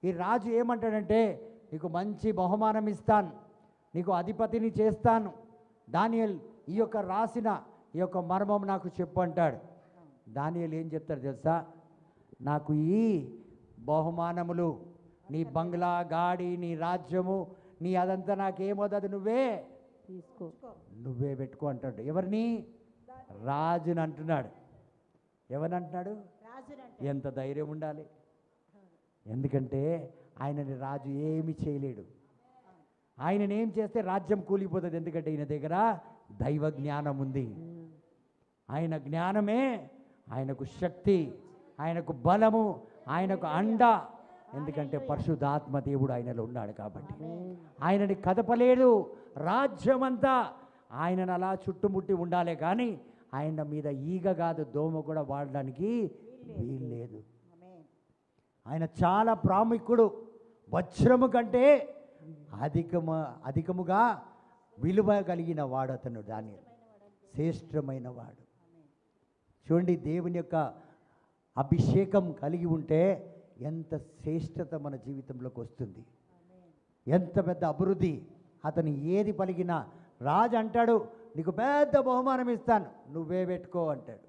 ఈ రాజు ఏమంటాడంటే, నీకు మంచి బహుమానం ఇస్తాను, నీకు అధిపతిని చేస్తాను, దానియేలు ఈ యొక్క రాసిన ఈ యొక్క మర్మం నాకు చెప్పు అంటాడు. దానియేలు ఏం చెప్తాడు తెలుసా? నాకు ఈ బహుమానములు నీ బంగ్లా, గాడి, నీ రాజ్యము, నీ అదంతా నాకేమవుతుంది, తీసుకో. నువ్వే పెట్టుకో అంటాడు. ఎవరిని? రాజుని అంటున్నాడు. ఎవరిని అంటున్నాడు? రాజునంటే ఎంత ధైర్యం ఉండాలి. ఎందుకంటే ఆయనని రాజు ఏమి చేయలేడు. ఆయనని ఏం చేస్తే రాజ్యం కూలిపోతుంది. ఎందుకంటే ఈయన దగ్గర దైవ జ్ఞానం ఉంది. ఆయన జ్ఞానమే ఆయనకు శక్తి, ఆయనకు బలము, ఆయనకు అండ. ఎందుకంటే పరిశుద్ధాత్మ దేవుడు ఆయనలో ఉన్నాడు కాబట్టి ఆయనని కదపలేడు. రాజ్యమంతా ఆయనను అలా చుట్టుముట్టి ఉండాలి, కానీ ఆయన మీద ఈగ కాదు, దోమ కూడా వాడడానికి వీల్లేదు. ఆమేన్. ఆయన చాలా ప్రాముఖ్యుడు. వజ్రము కంటే అధికముగా విలువ కలిగిన వాడు అతను. దానియేలు శ్రేష్టమైన వాడు. చూడండి, దేవుని యొక్క అభిషేకం కలిగి ఉంటే ఎంత శ్రేష్టత మన జీవితంలోకి వస్తుంది, ఎంత పెద్ద అభివృద్ధి. అతను ఏది పలికినా రాజు అంటాడు, నీకు పెద్ద బహుమానం ఇస్తాను, నువ్వే పెట్టుకో అంటాడు.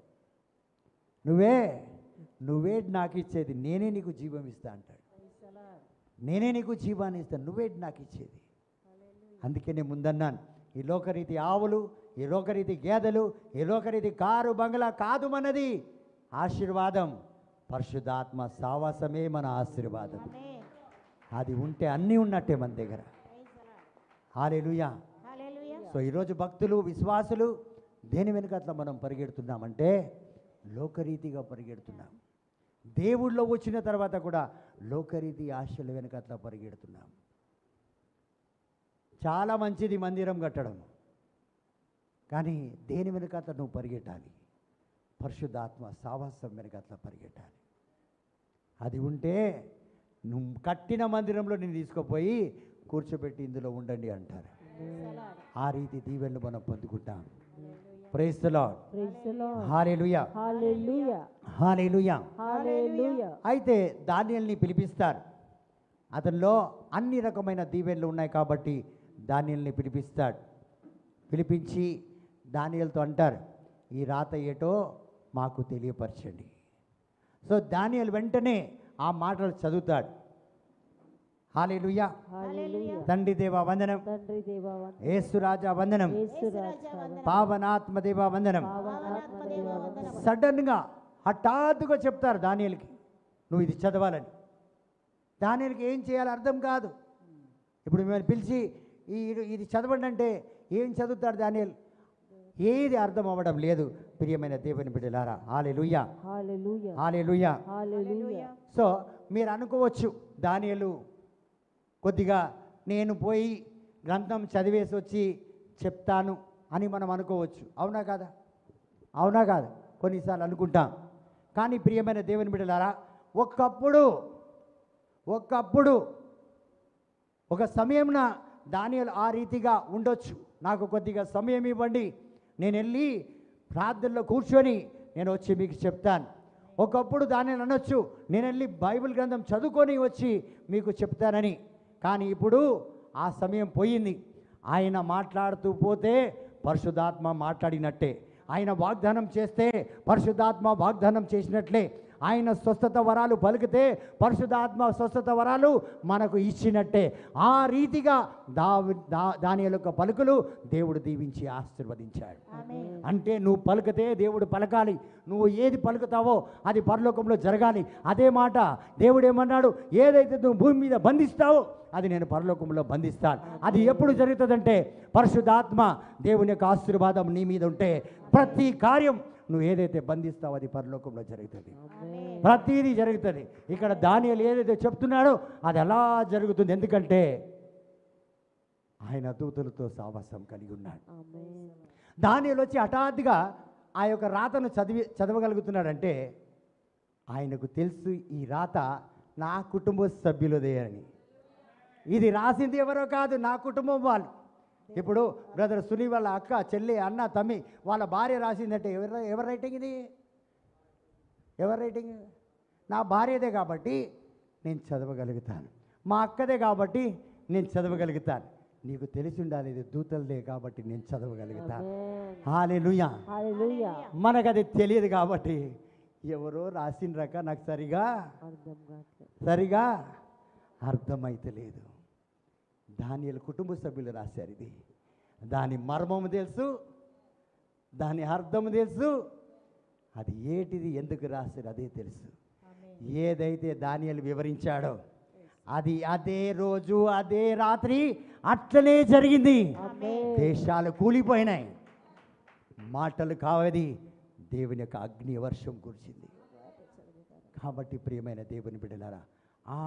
నువ్వే నాకు ఇచ్చేది, నేనే నీకు జీవం ఇస్తా అంటాడు. నేనే నీకు జీవాన్ని ఇస్తాను, నువ్వే నాకు ఇచ్చేది. అందుకే నేను ముందన్నాను, ఈ లోకరీతి ఆవులు, ఈ లోకరీతి గేదెలు, ఈ లోకరీతి కారు బంగ్లా కాదు మనది ఆశీర్వాదం. పరిశుద్ధాత్మ సావాసమే మన ఆశీర్వాదం. ఆమేన్. అది ఉంటే అన్నీ ఉన్నట్టే మన దగ్గర. Praise the Lord. Hallelujah. Hallelujah. So ఈరోజు భక్తులు, విశ్వాసులు దేని వెనుక అట్లా మనం పరిగెడుతున్నామంటే లోకరీతిగా పరిగెడుతున్నాం. దేవుళ్ళో వచ్చిన తర్వాత కూడా లోకరీతి ఆశల వెనుక అట్లా పరిగెడుతున్నాం. చాలా మంచిది మందిరం కట్టడం, కానీ దేని వెనుక అట్లా నువ్వు పరిగెట్టాలి? పరిశుద్ధాత్మ సావాసం వెనుక అట్లా పరిగెట్టాలి. అది ఉంటే నువ్వు కట్టిన మందిరంలో నేను తీసుకుపోయి కూర్చోబెట్టి ఇందులో ఉండండి అంటారు. ఆ రీతి దీవెనలు మనం పొందుకుంటాం. Praise the Lord. Praise the Lord. Hallelujah. Hallelujah. Hallelujah. Hallelujah. అయితే దానియేలుని పిలిపిస్తారు. అతనిలో అన్ని రకమైన దీవెనలు ఉన్నాయి కాబట్టి దానియేలుని పిలిపిస్తాడు. పిలిపించి దానియేలుతో అంటారు, ఈ రాత ఏటో మాకు తెలియపరచండి. సో దానియేలు వెంటనే ఆ మాటలు చదువుతాడు. హల్లెలూయా. హల్లెలూయా. తండ్రి దేవా వందనం, తండ్రి దేవా వందనం. యేసు రాజా వందనం, యేసు రాజా వందనం. పావనాత్మ దేవా వందనం. పావనాత్మ దేవా వందనం. సడన్గా హఠాత్తుగా చెప్తారు దానియేలుకి, నువ్వు ఇది చదవాలని. దానియేలుకి ఏం చేయాలో అర్థం కాదు. ఇప్పుడు మిమ్మల్ని పిలిచి ఇది చదవండి అంటే ఏం చదువుతాడు దానియేలు? ఏది అర్థం అవ్వడం లేదు. ప్రియమైన దేవుని బిడ్డలారా, హల్లెలూయా. హల్లెలూయా. హల్లెలూయా. హల్లెలూయా. సో మీరు అనుకోవచ్చు, దానియేలు కొద్దిగా నేను పోయి గ్రంథం చదివేసి వచ్చి చెప్తాను అని మనం అనుకోవచ్చు. అవునా కాదా? అవునా కాదు? కొన్నిసార్లు అనుకుంటాం. కానీ ప్రియమైన దేవుని బిడ్డలారా, ఒకప్పుడు ఒక సమయంన దానియేలు ఆ రీతిగా ఉండొచ్చు. నాకు కొద్దిగా సమయం ఇవ్వండి, నేను వెళ్ళి ప్రార్థనలో కూర్చొని నేను వచ్చి మీకు చెప్తాను. ఒకప్పుడు దానియేలు అనొచ్చు, నేను వెళ్ళి బైబిల్ గ్రంథం చదువుకొని వచ్చి మీకు చెప్తానని. కానీ ఇప్పుడు ఆ సమయం పోయింది. ఆయన మాట్లాడుతూ పోతే పరిశుద్ధాత్మ మాట్లాడినట్టే. ఆయన వాగ్దానం చేస్తే పరిశుద్ధాత్మ వాగ్దానం చేసినట్లే. ఆయన స్వస్థత వరాలు పలికితే పరిశుద్ధాత్మ స్వస్థత వరాలు మనకు ఇచ్చినట్టే. ఆ రీతిగా దానియేలు యొక్క పలుకులు దేవుడు దీవించి ఆశీర్వదించాడు. ఆమేన్. అంటే నువ్వు పలికితే దేవుడు పలకాలి, నువ్వు ఏది పలుకుతావో అది పరలోకంలో జరగాలి. అదే మాట దేవుడు ఏమన్నాడు, ఏదైతే నువ్వు భూమి మీద బంధిస్తావో అది నేను పరలోకంలో బంధిస్తాను. అది ఎప్పుడు జరుగుతుందంటే పరిశుద్ధాత్మ దేవుని యొక్క ఆశీర్వాదం నీ మీద ఉంటే ప్రతి కార్యం నువ్వు ఏదైతే బంధిస్తావో అది పరలోకంలో జరుగుతుంది. ప్రతిదీ జరుగుతుంది. ఇక్కడ దానియేలు ఏదైతే చెప్తున్నాడో అది అలా జరుగుతుంది. ఎందుకంటే ఆయన దూతలతో సావాసం కలిగి ఉన్నాడు. ఆమేన్. దానియేలు వచ్చి హఠాత్తుగా ఆ యొక్క రాతను చదవగలుగుతున్నాడంటే ఆయనకు తెలుసు ఈ రాత నా కుటుంబ సభ్యులదే అని. ఇది రాసింది ఎవరో కాదు, నా కుటుంబం వాళ్ళు. ఇప్పుడు బ్రదర్ సునీ వాళ్ళ అక్క, చెల్లి, అన్న, తమ్మి వాళ్ళ భార్య రాసిందంటే ఎవరు రైటింగ్ ఇది? ఎవరు రైటింగ్? నా భార్యదే కాబట్టి నేను చదవగలుగుతాను, మా అక్కదే కాబట్టి నేను చదవగలుగుతాను. నీకు తెలిసి ఉండాలి ఇది దూతలదే కాబట్టి నేను చదవగలుగుతాను. ఆమేన్. హల్లెలూయా. హల్లెలూయా. మనకు అది తెలియదు కాబట్టి ఎవరో రాసిన రక నాకు సరిగా అర్థం కావట్లేదు. అర్థమైతే లేదు. దానియేలు కుటుంబ సభ్యులు రాశారు ఇది. దాని మర్మము తెలుసు, దాని అర్థము తెలుసు, అది ఏటిది ఎందుకు రాశారు అదే తెలుసు. ఏదైతే దానియేలు వివరించాడో అది అదే రోజు అదే రాత్రి అట్లనే జరిగింది. దేశాలు కూలిపోయినాయి. మాటలు కావది దేవుని యొక్క అగ్ని వర్షం కురిసింది. కాబట్టి ప్రియమైన దేవుని బిడ్డలారా, ఆ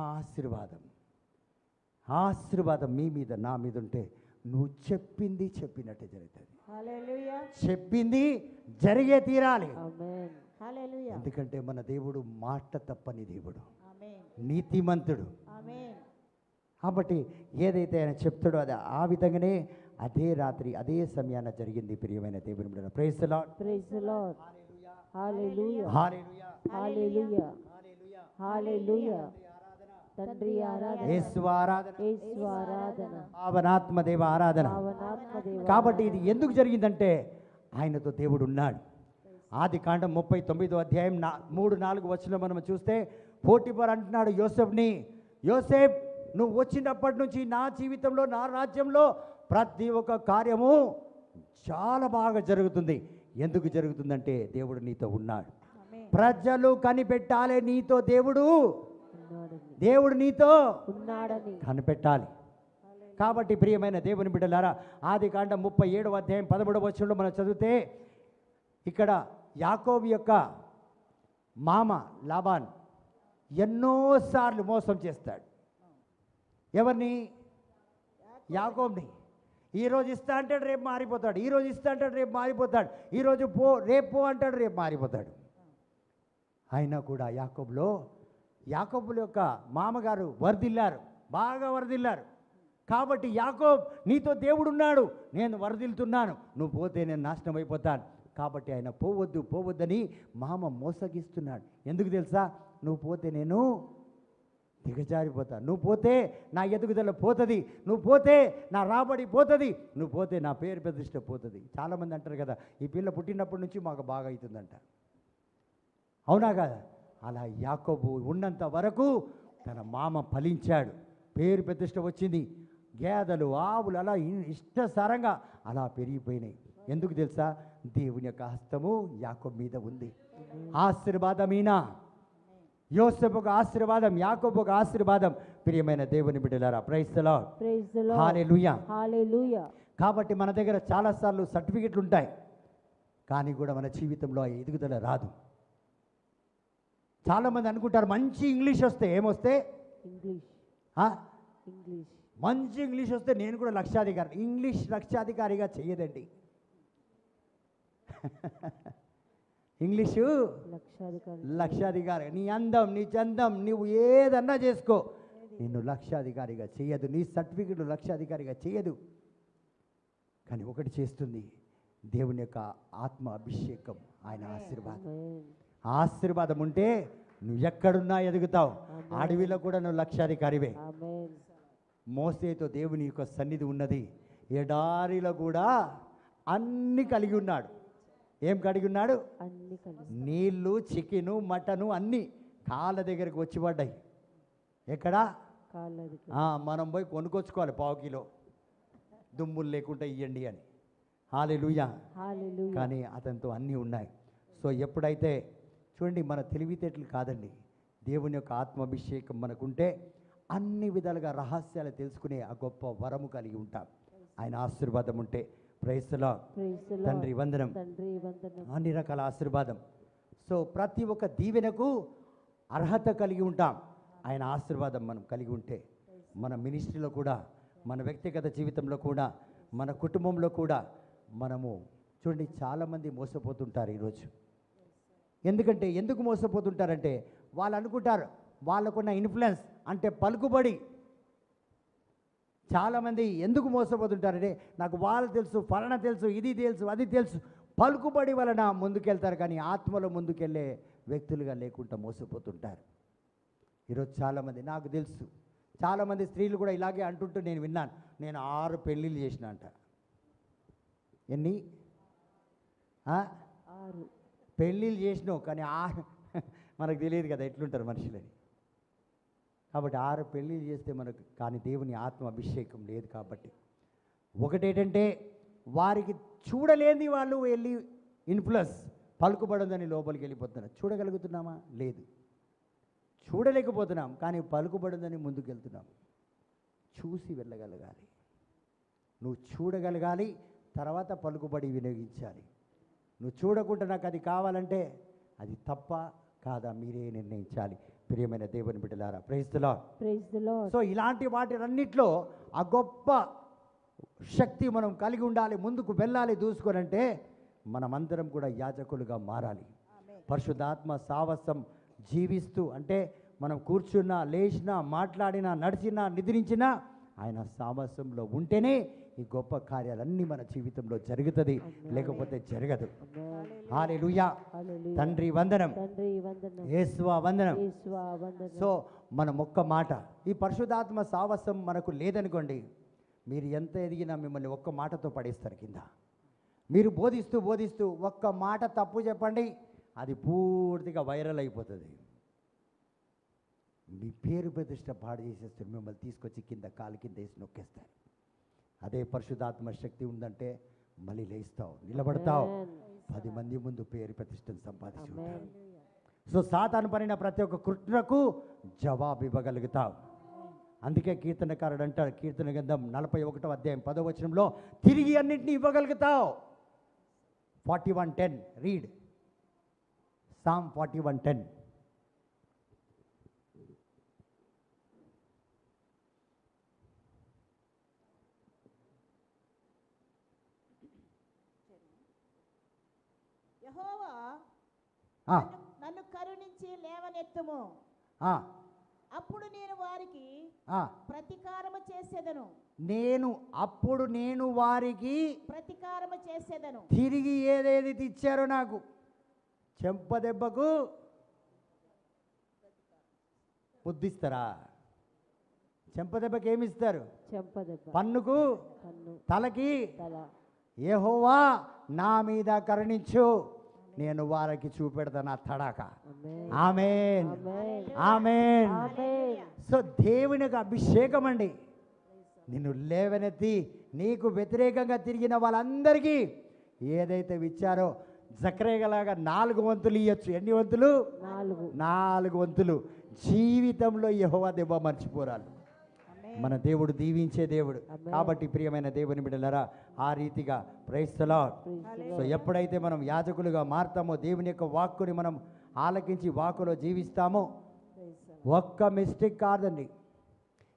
ఆశీర్వాదం మీ మీద నా మీద ఉంటే నువ్వు చెప్పింది చెప్పినట్టే జరుగుతుంది. హల్లెలూయా. చెప్పింది జరిగే తీరాలి. ఆమేన్. హల్లెలూయా. ఎందుకంటే మన దేవుడు మాట తప్పని దేవుడు, ఆమేన్. నీతిమంతుడు. ఆమేన్. కాబట్టి ఏదైతే ఆయన చెప్తాడో అది ఆ విధంగానే అదే రాత్రి అదే సమయాన జరిగింది. ప్రియమైన దేవుని బిడ్డలారా, praise the Lord. Praise the Lord. Hallelujah. Hallelujah. Hallelujah. Hallelujah. తండ్రి ఆరాధన, యేసు ఆరాధన, యేసు ఆరాధన, పావనాత్మ దేవ ఆరాధన. పావనాత్మ దేవ. కాబట్టి ఇది ఎందుకు జరిగిందంటే ఆయనతో దేవుడు ఉన్నాడు. ఆది కాండం 39వ అధ్యాయం 3-4 వచనం మనం చూస్తే పోటిఫర్ అంటున్నాడు యోసేఫ్ని, యోసేఫ్ నువ్వు వచ్చినప్పటి నుంచి నా జీవితంలో నా రాజ్యంలో ప్రతి ఒక్క కార్యము చాలా బాగా జరుగుతుంది. ఎందుకు జరుగుతుందంటే దేవుడు నీతో ఉన్నాడు. ప్రజలు కనిపెట్టాలి నీతో దేవుడు నీతో ఉన్నాడని కనిపెట్టాలి. కాబట్టి ప్రియమైన దేవుని బిడ్డలారా, ఆది కాండం 37వ అధ్యాయం 13వ వచనంలో మనం చదివితే ఇక్కడ యాకోబు యొక్క మామ లాబాన్ ఎన్నోసార్లు మోసం చేస్తాడు. ఎవరిని? యాకోబుని. ఈరోజు ఇస్తా అంటాడు, రేపు మారిపోతాడు. ఈరోజు ఇస్తా అంటాడు, రేపు మారిపోతాడు. ఈరోజు రేపు అంటాడు, రేపు మారిపోతాడు. అయినా కూడా యాకోబుల యొక్క మామగారు వరదిల్లారు, బాగా వరదిల్లారు. కాబట్టి యాకోబ్ నీతో దేవుడున్నాడు, నేను వరదిల్తున్నాను, నువ్వు పోతే నేను నాశనం అయిపోతాను. కాబట్టి ఆయన పోవద్దని మామ మోసగిస్తున్నాడు. ఎందుకు తెలుసా? నువ్వు పోతే నేను దిగజారిపోతాను, నువ్వు పోతే నా ఎదుగుదల పోతుంది, నువ్వు పోతే నా రాబడి పోతుంది, నువ్వు పోతే నా పేరు ప్రతిష్ట పోతుంది. చాలామంది అంటారు కదా, ఈ పిల్ల పుట్టినప్పటి నుంచి మాకు బాగా అవుతుందంట. అవునా కదా? అలా యాకోబు ఉన్నంత వరకు తన మామ ఫలించాడు, పేరు ప్రతిష్ట వచ్చింది. గేదెలు ఆవులు అలా ఇష్టసారంగా అలా పెరిగిపోయినాయి. ఎందుకు తెలుసా? దేవుని యొక్క హస్తము యాకోబు మీద ఉంది. ఆశీర్వాదమీనా యోసేపు ఒక ఆశీర్వాదం, యాకోబు ఒక ఆశీర్వాదం. ప్రియమైన దేవుని బిడ్డలారా, praise the Lord. Praise the Lord. Hallelujah. Hallelujah. కాబట్టి మన దగ్గర చాలాసార్లు సర్టిఫికెట్లు ఉంటాయి, కానీ కూడా మన జీవితంలో ఆ ఎదుగుదల రాదు. చాలామంది అనుకుంటారు మంచి ఇంగ్లీష్ వస్తే ఏమొస్తే ఇంగ్లీష్ ఆ? ఇంగ్లీష్ మంచి ఇంగ్లీష్ వస్తే నేను కూడా లక్షాధికారి. ఇంగ్లీష్ లక్షాధికారిగా చెయ్యదండి. ఇంగ్లీషు లక్షాధికారి. నీ అందం, నీ చందం, నువ్వు ఏదన్నా చేసుకో, నిన్ను లక్షాధికారిగా చేయదు. నీ సర్టిఫికెట్లు లక్షాధికారిగా చేయదు. కానీ ఒకటి చేస్తుంది, దేవుని యొక్క ఆత్మ అభిషేకం, ఆయన ఆశీర్వాదం. ఆశీర్వాదం ఉంటే నువ్వు ఎక్కడున్నా ఎదుగుతావు. అడవిలో కూడా నువ్వు లక్షాధికారివే. మోసేతో దేవుని యొక్క సన్నిధి ఉన్నది. ఎడారిలో కూడా అన్ని కలిగి ఉన్నాడు. ఏం కలిగి ఉన్నాడు? నీళ్ళు, చికెను, మటను అన్నీ కాళ్ళ దగ్గరికి వచ్చి పడ్డాయి. ఎక్కడ? మనం పోయి కొనుక్కొచ్చుకోవాలి, పావు కిలో దుమ్ములు లేకుండా ఇవ్వండి అని. హల్లెలూయా. కానీ అతనితో అన్నీ ఉన్నాయి. సో ఎప్పుడైతే చూడండి, మన తెలివితేటలు కాదండి, దేవుని యొక్క ఆత్మాభిషేకం మనకుంటే అన్ని విధాలుగా రహస్యాలు తెలుసుకునే ఆ గొప్ప వరము కలిగి ఉంటాం. ఆయన ఆశీర్వాదం ఉంటే. Praise the Lord. తండ్రి వందనం. అన్ని రకాల ఆశీర్వాదం. సో ప్రతి ఒక్క దీవెనకు అర్హత కలిగి ఉంటాం. ఆయన ఆశీర్వాదం మనం కలిగి ఉంటే మన మినిస్ట్రీలో కూడా, మన వ్యక్తిగత జీవితంలో కూడా, మన కుటుంబంలో కూడా మనము చూడండి, చాలామంది మోసపోతుంటారు ఈరోజు. ఎందుకు మోసపోతుంటారంటే వాళ్ళు అనుకుంటారు వాళ్ళకున్న ఇన్ఫ్లుయెన్స్ అంటే పలుకుబడి. చాలామంది ఎందుకు మోసపోతుంటారంటే నాకు వాళ్ళు తెలుసు, ఫలానా తెలుసు, ఇది తెలుసు, అది తెలుసు, పలుకుబడి వలన ముందుకెళ్తారు. కానీ ఆత్మలో ముందుకెళ్ళే వ్యక్తులుగా లేకుండా మోసపోతుంటారు. ఈరోజు చాలామంది, నాకు తెలుసు చాలామంది స్త్రీలు కూడా ఇలాగే అంటుంటూ నేను విన్నాను, నేను 6 పెళ్ళిళ్ళు చేసిన అంట. ఎన్ని? 6 పెళ్ళిళ్ళు చేసినావు, కానీ మనకు తెలియదు కదా ఎట్లుంటారు మనుషులని. కాబట్టి 6 పెళ్ళిళ్ళు చేస్తే మనకు కానీ దేవుని ఆత్మ అభిషేకం లేదు కాబట్టి ఒకటేంటంటే వారికి చూడలేని వాళ్ళు వెళ్ళి ఇన్ఫ్లుయెన్స్ పలుకుబడదని లోపలికి వెళ్ళిపోతున్నారు. చూడగలుగుతున్నామా? లేదు. చూడలేకపోతున్నాం కానీ పలుకుబడిందని ముందుకు వెళ్తున్నాం. చూసి వెళ్ళగలగాలి. నువ్వు చూడగలగాలి, తర్వాత పలుకుబడి వినియోగించాలి. నువ్వు చూడకుండా నాకు అది కావాలంటే అది తప్ప కాదా మీరే నిర్ణయించాలి. ప్రియమైన దేవుని బిడ్డలారా, praise the Lord. Praise the Lord. So ఇలాంటి వాటిలన్నిట్లో ఆ గొప్ప శక్తి మనం కలిగి ఉండాలి, ముందుకు వెళ్ళాలి దూసుకోనంటే మనమందరం కూడా యాజకులుగా మారాలి. పరిశుద్ధాత్మ సావసం జీవిస్తూ అంటే మనం కూర్చున్నా, లేచినా, మాట్లాడినా, నడిచినా, నిద్రించినా ఆయన సామస్యంలో ఉంటేనే ఈ గొప్ప కార్యాలన్నీ మన జీవితంలో జరుగుతుంది, లేకపోతే జరగదు. హల్లెలూయా. హల్లెలూయా. తండ్రి వందనం, తండ్రి వందనం, యేసువా వందనం. యేసువా వందనం. సో మనం ఒక్క మాట, ఈ పరిశుద్ధాత్మ సావసం మనకు లేదనుకోండి, మీరు ఎంత ఎదిగినా మిమ్మల్ని ఒక్క మాటతో పడేస్తారు కింద. మీరు బోధిస్తూ బోధిస్తూ ఒక్క మాట తప్పు చెప్పండి, అది పూర్తిగా వైరల్ అయిపోతుంది. మీ పేరు ప్రతిష్ట పాడు చేసేస్తారు, మిమ్మల్ని తీసుకొచ్చి కింద కాలు కింద వేసి నొక్కేస్తారు. అదే పరిశుద్ధాత్మ శక్తి ఉందంటే మళ్ళీ లేస్తావు, నిలబడతావు, 10 మంది ముందు పేరు ప్రతిష్టను సంపాదించుకుంటావు. సో సాతాను పడిన ప్రతి ఒక్క కుట్రకు జవాబు ఇవ్వగలుగుతావు. అందుకే కీర్తనకారుడు అంటాడు, కీర్తన గ్రంథం 41వ అధ్యాయం 10వ వచనంలో, తిరిగి అన్నింటినీ ఇవ్వగలుగుతావు. 41:10 రీడ్. సామ్ 41:10. యెహోవా ఆ, నన్ను కరుణించి లేవనెత్తుము, ఆ, అప్పుడు నేను వారికి ఆ. ప్రతీకారము చేసేదను, అప్పుడు నేను వారికి ప్రతీకారము చేసేదను. తిరిగి ఏదేది ఇచ్చారో నాకు, చెంపదెబ్బకు బుద్ధిస్తారా? చెంపదెబ్బకి ఏమిస్తారు? చెంపదెబ్బ, పన్నుకు, కన్ను, తలకి. తల. యెహోవా నా మీద కరుణించు, నేను వారికి చూపెడతాను తడాక. ఆమేన్. ఆమేన్, ఆమేన్. ఆమేన్. ఆమేన్. సో దేవునికి అభిషేకం అండి. నిన్ను లేవనెత్తి నీకు వ్యతిరేకంగా తిరిగిన వాళ్ళందరికీ ఏదైతే ఇచ్చారో జకరేగలాగా 4 వంతులు ఇవ్వచ్చు. ఎన్ని వంతులు? 4. 4 వంతులు. జీవితంలో యెహోవా దెబ్బ మర్చిపోరాలు. మన దేవుడు దీవించే దేవుడు. కాబట్టి ప్రియమైన దేవుని బిడ్డలారా, ఆ రీతిగా ప్రైజ్ ది లార్డ్. సో ఎప్పుడైతే మనం యాజకులుగా మారుతామో, దేవుని యొక్క వాక్కుని మనం ఆలకించి వాక్కులో జీవిస్తామో, ఒక్క మిస్టేక్ కాదండి.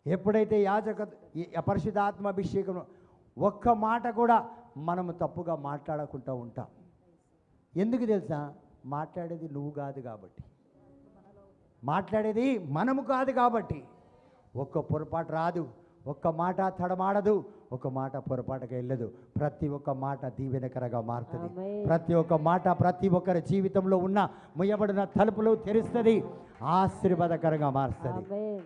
ఎప్పుడైతే పరిశుద్ధాత్మ అభిషేకం, ఒక్క మాట కూడా మనము తప్పుగా మాట్లాడకుండా ఉంటాం. ఎందుకు తెలుసా? మాట్లాడేది నువ్వు కాదు కాబట్టి, మాట్లాడేది మనము కాదు కాబట్టి. ఒక్క పొరపాటు రాదు, ఒక్క మాట తడమాడదు, ఒక మాట పొరపాటుగా వెళ్ళదు. ప్రతి ఒక్క మాట దీవెనకరంగా మారుతుంది. ఆమేన్. ప్రతి ఒక్క మాట ప్రతి ఒక్కరి జీవితంలో ఉన్న ముయ్యబడిన తలుపులు తెరుస్తుంది, ఆశీర్వాదకరంగా మారుస్తుంది. ఆమేన్.